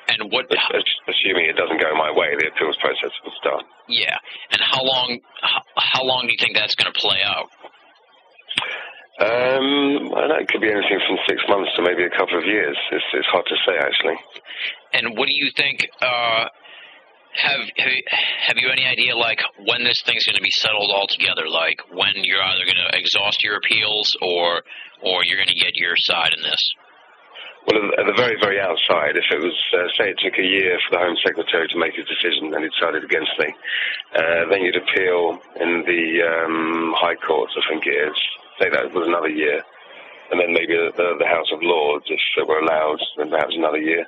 And what? Assuming it doesn't go my way, the appeals process will start. Yeah. And how long do you think that's going to play out? I know it could be anything from 6 months to maybe a couple of years. It's hard to say, actually. And what do you think? Have you any idea, like, when this thing's going to be settled altogether? Like, when you're either going to exhaust your appeals or you're going to get your side in this? Well, at the very, very outside, if it was, say it took a year for the Home Secretary to make his decision and he decided against me, then you'd appeal in the High Courts, I think it is. Say that was another year. And then maybe the House of Lords, if it were allowed, then perhaps another year.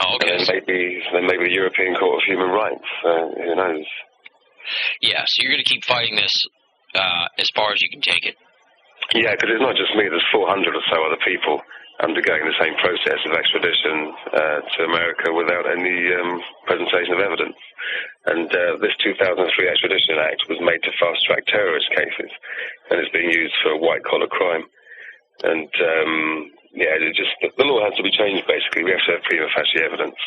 Oh, okay. And then maybe the European Court of Human Rights. Who knows? Yeah, so you're going to keep fighting this as far as you can take it. Yeah, because it's not just me. There's 400 or so other people undergoing the same process of extradition to America without any presentation of evidence. And this 2003 Extradition Act was made to fast-track terrorist cases, and it's being used for white-collar crime. And, the law has to be changed, basically. We have to have prima facie evidence.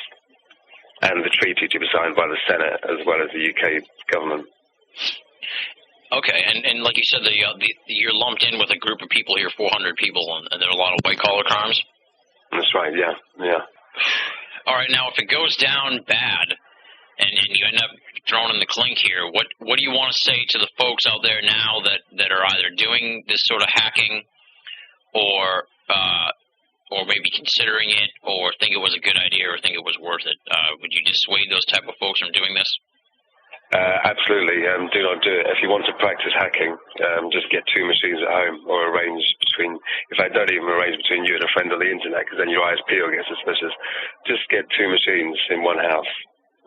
And the treaty to be signed by the Senate as well as the UK government. Okay, and like you said, you're lumped in with a group of people here, 400 people, and there are a lot of white-collar crimes? That's right, yeah. All right, now, if it goes down bad, and you end up thrown in the clink here, what do you want to say to the folks out there now that are either doing this sort of hacking or maybe considering it, or think it was a good idea, or think it was worth it? Would you dissuade those type of folks from doing this? Absolutely. Do not do it. If you want to practice hacking, just get two machines at home, or arrange between. In fact, don't even arrange between you and a friend on the internet, because then your ISP will get suspicious. Just get two machines in one house,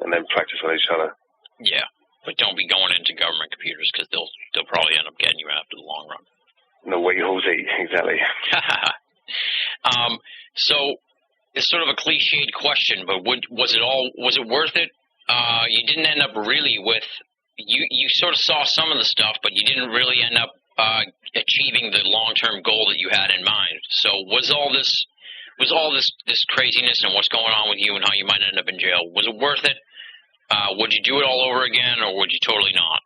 and then practice on each other. Yeah, but don't be going into government computers, because they'll probably end up getting you after the long run. No way, Jose. Exactly. So it's sort of a cliched question, but was it worth it? You didn't end up really with you sort of saw some of the stuff, but you didn't really end up achieving the long-term goal that you had in mind. So was all this craziness and what's going on with you and how you might end up in jail, was it worth it? Would you do it all over again, or would you totally not?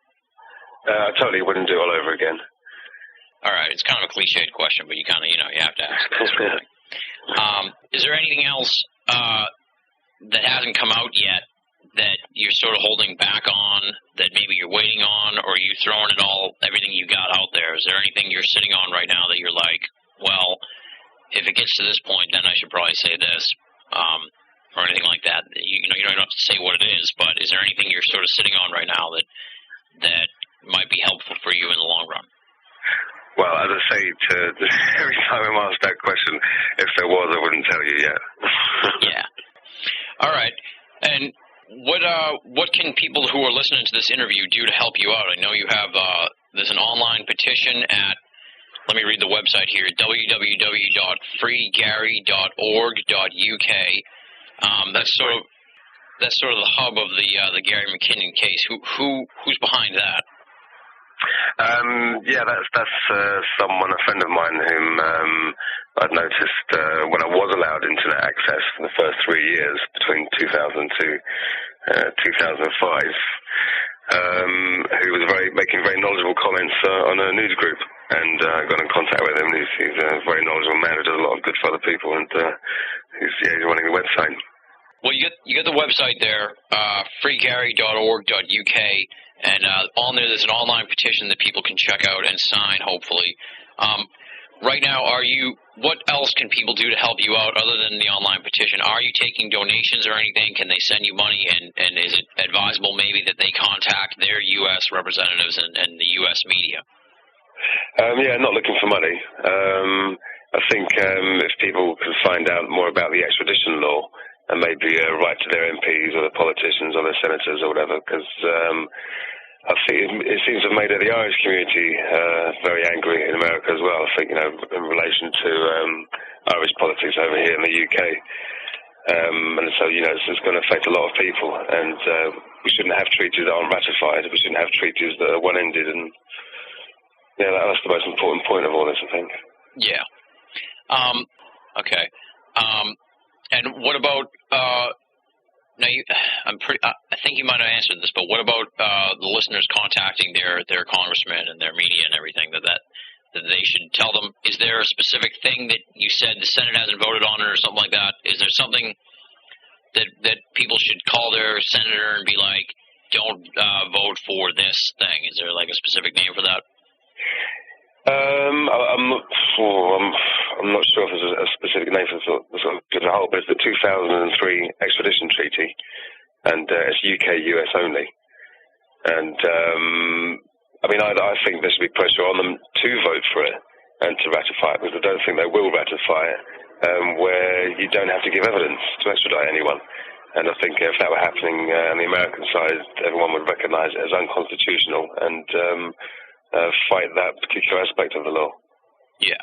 I totally wouldn't do it all over again. All right, it's kind of a cliched question, but you kind of you have to ask this sort of thing. Is there anything else that hasn't come out yet that you're sort of holding back on, that maybe you're waiting on, or are you throwing it all, everything you got out there? Is there anything you're sitting on right now that you're like, well, if it gets to this point, then I should probably say this, or anything like that? You don't have to say what it is, but is there anything you're sort of sitting on right now that might be helpful for you in the long run? Well, as I say, every time I'm asked that question, if there was, I wouldn't tell you yet. Yeah. All right. And what can people who are listening to this interview do to help you out? I know you have there's an online petition at, let me read the website here, www.freegary.org.uk. That's sort of the hub of the Gary McKinnon case. Who's behind that? That's someone, a friend of mine, whom I'd noticed when I was allowed internet access for the first 3 years, between 2000 to 2005, who was making very knowledgeable comments on a news group, and I got in contact with him. He's a very knowledgeable man who does a lot of good for other people, and he's running the website. Well, you get the website there, freegary.org.uk, and on there's an online petition that people can check out and sign, hopefully. Right now, what else can people do to help you out other than the online petition? Are you taking donations or anything? Can they send you money? And is it advisable maybe that they contact their U.S. representatives and the U.S. media? Not looking for money. I think if people can find out more about the extradition law and maybe write to their MPs or their politicians or their senators or whatever, because I think it seems to have made the Irish community very angry in America as well. I think, in relation to Irish politics over here in the UK. And so, it's going to affect a lot of people. And we shouldn't have treaties that aren't ratified. We shouldn't have treaties that are one-ended. And, that's the most important point of all this, I think. Yeah. Okay. And what about now? I think you might have answered this, but what about the listeners contacting their congressmen and their media and everything that that they should tell them? Is there a specific thing that you said the Senate hasn't voted on it or something like that? Is there something that people should call their senator and be like, don't vote for this thing? Is there like a specific name for that? I'm not sure if there's a specific name for the sort of good as a whole, but it's the 2003 extradition treaty, and it's UK US only. And I mean, I think there should be pressure on them to vote for it and to ratify it, because I don't think they will ratify it, where you don't have to give evidence to extradite anyone. And I think if that were happening on the American side, everyone would recognise it as unconstitutional and fight that particular aspect of the law. Yeah.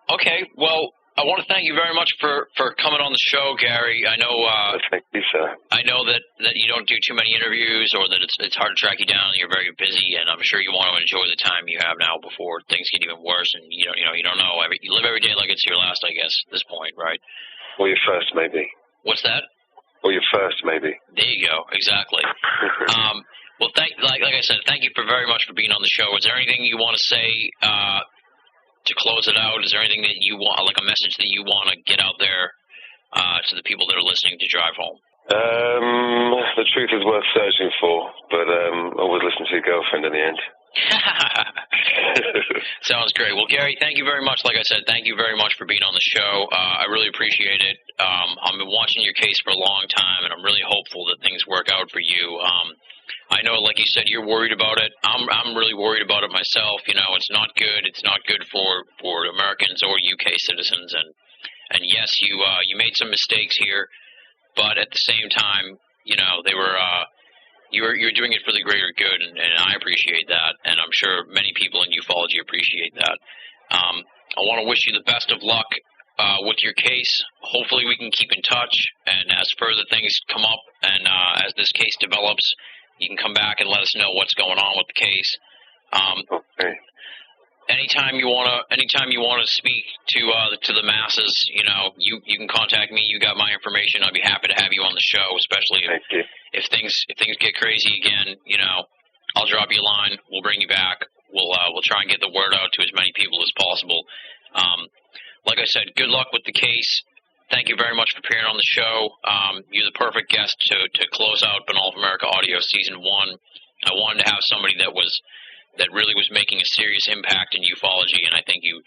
Okay, well, I want to thank you very much for coming on the show, Gary. I know thank you, sir. I know that you don't do too many interviews, or that it's hard to track you down, and you're very busy, and I'm sure you want to enjoy the time you have now before things get even worse, and you don't know. You live every day like it's your last, I guess, at this point, right? Or your first, maybe. What's that? Or your first, maybe. There you go. Exactly. Well, like I said, thank you very much for being on the show. Is there anything you want to say to close it out? Is there anything that you want, like a message that you want to get out there to the people that are listening to drive home? The truth is worth searching for, but always listen to your girlfriend in the end. Sounds great. Well, Gary, thank you very much. Like I said, thank you very much for being on the show. I really appreciate it. I've been watching your case for a long time, and I'm really hopeful that things work out for you. I know, like you said, you're worried about it. I'm really worried about it myself. You know, it's not good. It's not good for Americans or UK citizens. And yes, you made some mistakes here, but at the same time, you know, they were. You're doing it for the greater good, and I appreciate that, and I'm sure many people in ufology appreciate that. I want to wish you the best of luck with your case. Hopefully we can keep in touch, and as further things come up, and as this case develops, you can come back and let us know what's going on with the case. Okay. Anytime you wanna speak to the masses, you know, you can contact me. You got my information. I'd be happy to have you on the show, especially if things get crazy again. You know, I'll drop you a line. We'll bring you back. We'll try and get the word out to as many people as possible. Like I said, good luck with the case. Thank you very much for appearing on the show. You're the perfect guest to close out Binnall of America Audio Season 1. I wanted to have somebody that really was making a serious impact in ufology, and I think you've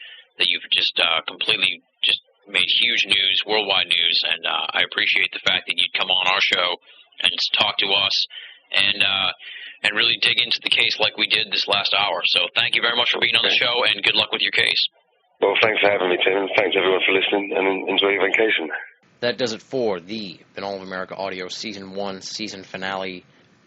just completely just made huge news, worldwide news, and I appreciate the fact that you'd come on our show and talk to us and really dig into the case like we did this last hour. So thank you very much for being on the show, and good luck with your case. Well, thanks for having me, Tim, and thanks everyone for listening, and enjoy your vacation. That does it for the Binnall of America Audio Season 1 season finale.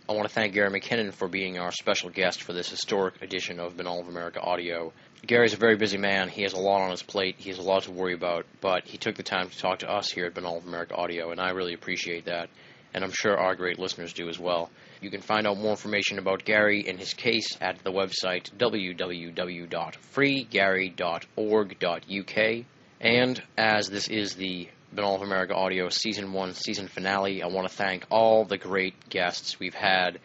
I want to thank Gary McKinnon for being our special guest for this historic edition of Binnall of America Audio. Gary's a very busy man. He has a lot on his plate. He has a lot to worry about, but he took the time to talk to us here at Binnall of America Audio, and I really appreciate that, and I'm sure our great listeners do as well. You can find out more information about Gary and his case at the website www.freegary.org.uk. And as this is the Binnall of America Audio Season 1 season finale, I want to thank all the great guests we've had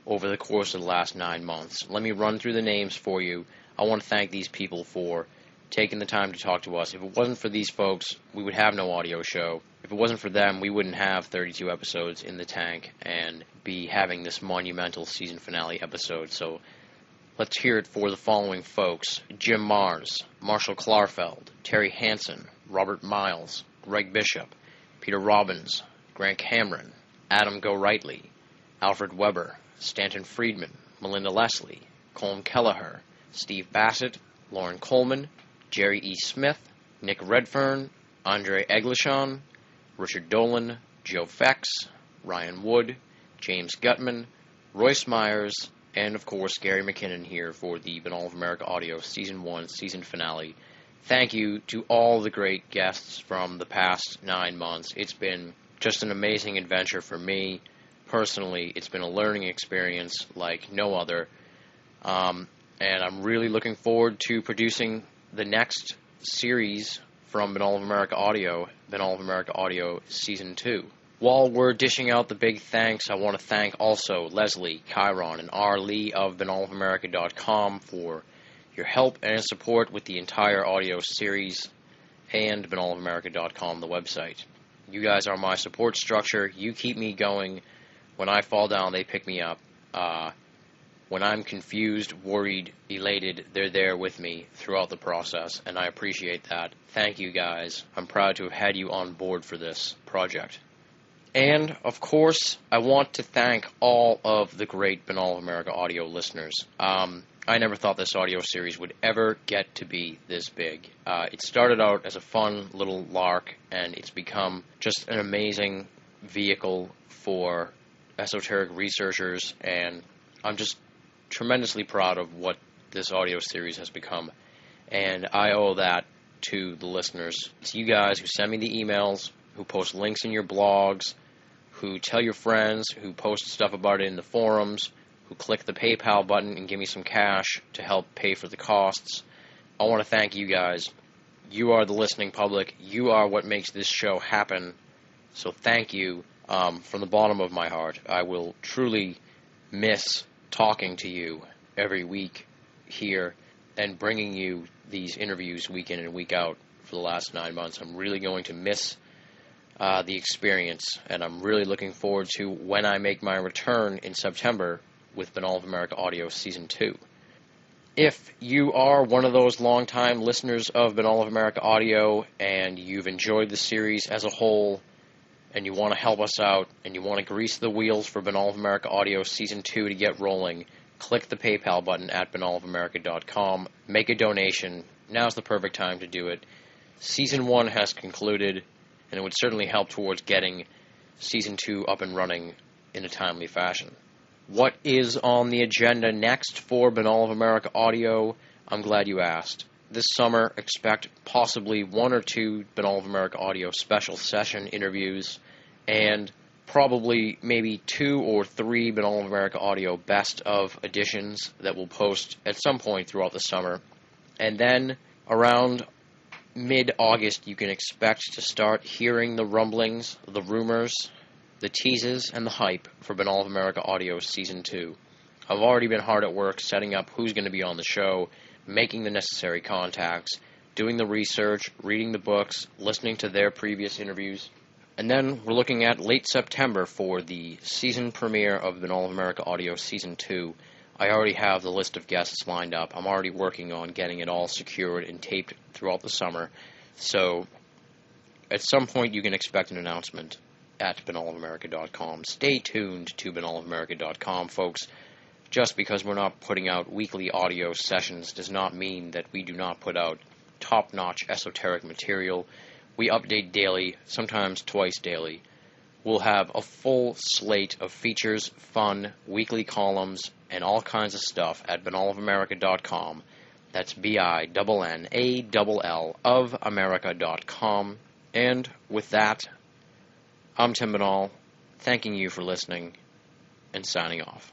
over the course of the last 9 months. Let me run through the names for you. I want to thank these people for taking the time to talk to us. If it wasn't for these folks, we would have no audio show. If it wasn't for them, we wouldn't have 32 episodes in the tank and be having this monumental season finale episode. So let's hear it for the following folks: Jim Mars, Marshall Klarfeld, Terry Hansen, Robert Miles, Greg Bishop, Peter Robbins, Grant Cameron, Adam Gorightly, Alfred Weber, Stanton Friedman, Melinda Leslie, Colm Kelleher, Steve Bassett, Lauren Coleman, Jerry E. Smith, Nick Redfern, Andre Eglishon, Richard Dolan, Joe Fex, Ryan Wood, James Gutman, Royce Myers, and of course Gary McKinnon here for the Binnall of America Audio Season 1 season finale. Thank you to all the great guests from the past 9 months. It's been just an amazing adventure for me. Personally, it's been a learning experience like no other. And I'm really looking forward to producing the next series from Binnall of America Audio, Binnall of America Audio Season 2. While we're dishing out the big thanks, I want to thank also Leslie, Chiron, and R. Lee of BinnallofAmerica.com for your help and support with the entire audio series and BinnallOfAmerica.com, the website. You guys are my support structure. You keep me going. When I fall down, they pick me up. When I'm confused, worried, elated, they're there with me throughout the process, and I appreciate that. Thank you, guys. I'm proud to have had you on board for this project. And, of course, I want to thank all of the great Binnall of America audio listeners. I never thought this audio series would ever get to be this big. It started out as a fun little lark, and it's become just an amazing vehicle for esoteric researchers, and I'm just tremendously proud of what this audio series has become, and I owe that to the listeners. It's you guys who send me the emails, who post links in your blogs, who tell your friends, who post stuff about it in the forums, who click the PayPal button and give me some cash to help pay for the costs. I want to thank you guys. You are the listening public. You are what makes this show happen, so thank you from the bottom of my heart. I will truly miss talking to you every week here and bringing you these interviews week in and week out for the last 9 months. I'm really going to miss the experience, and I'm really looking forward to when I make my return in September with Binnall of America Audio Season 2. If you are one of those longtime listeners of Binnall of America Audio and you've enjoyed the series as a whole, and you want to help us out, and you want to grease the wheels for Binnall of America Audio Season 2 to get rolling, click the PayPal button at BinnallOfAmerica.com. Make a donation. Now's the perfect time to do it. Season 1 has concluded, and it would certainly help towards getting Season 2 up and running in a timely fashion. What is on the agenda next for Binnall of America Audio? I'm glad you asked. This summer, expect possibly 1 or 2 Binnall of America Audio special session interviews, and probably maybe 2 or 3 Binnall of America Audio best of editions that we'll post at some point throughout the summer. And then around mid-August, you can expect to start hearing the rumblings, the rumors, the teases, and the hype for Binnall of America Audio Season 2. I've already been hard at work setting up who's going to be on the show, making the necessary contacts, doing the research, reading the books, listening to their previous interviews. And then we're looking at late September for the season premiere of Binnall of America Audio Season 2. I already have the list of guests lined up. I'm already working on getting it all secured and taped throughout the summer. So at some point you can expect an announcement at BinnallOfAmerica.com. Stay tuned to BinnallOfAmerica.com, folks. Just because we're not putting out weekly audio sessions does not mean that we do not put out top-notch esoteric material. We update daily, sometimes twice daily. We'll have a full slate of features, fun, weekly columns, and all kinds of stuff at BinnallOfAmerica.com. That's BINNALL of America.com. And with that, I'm Tim Binnall, thanking you for listening and signing off.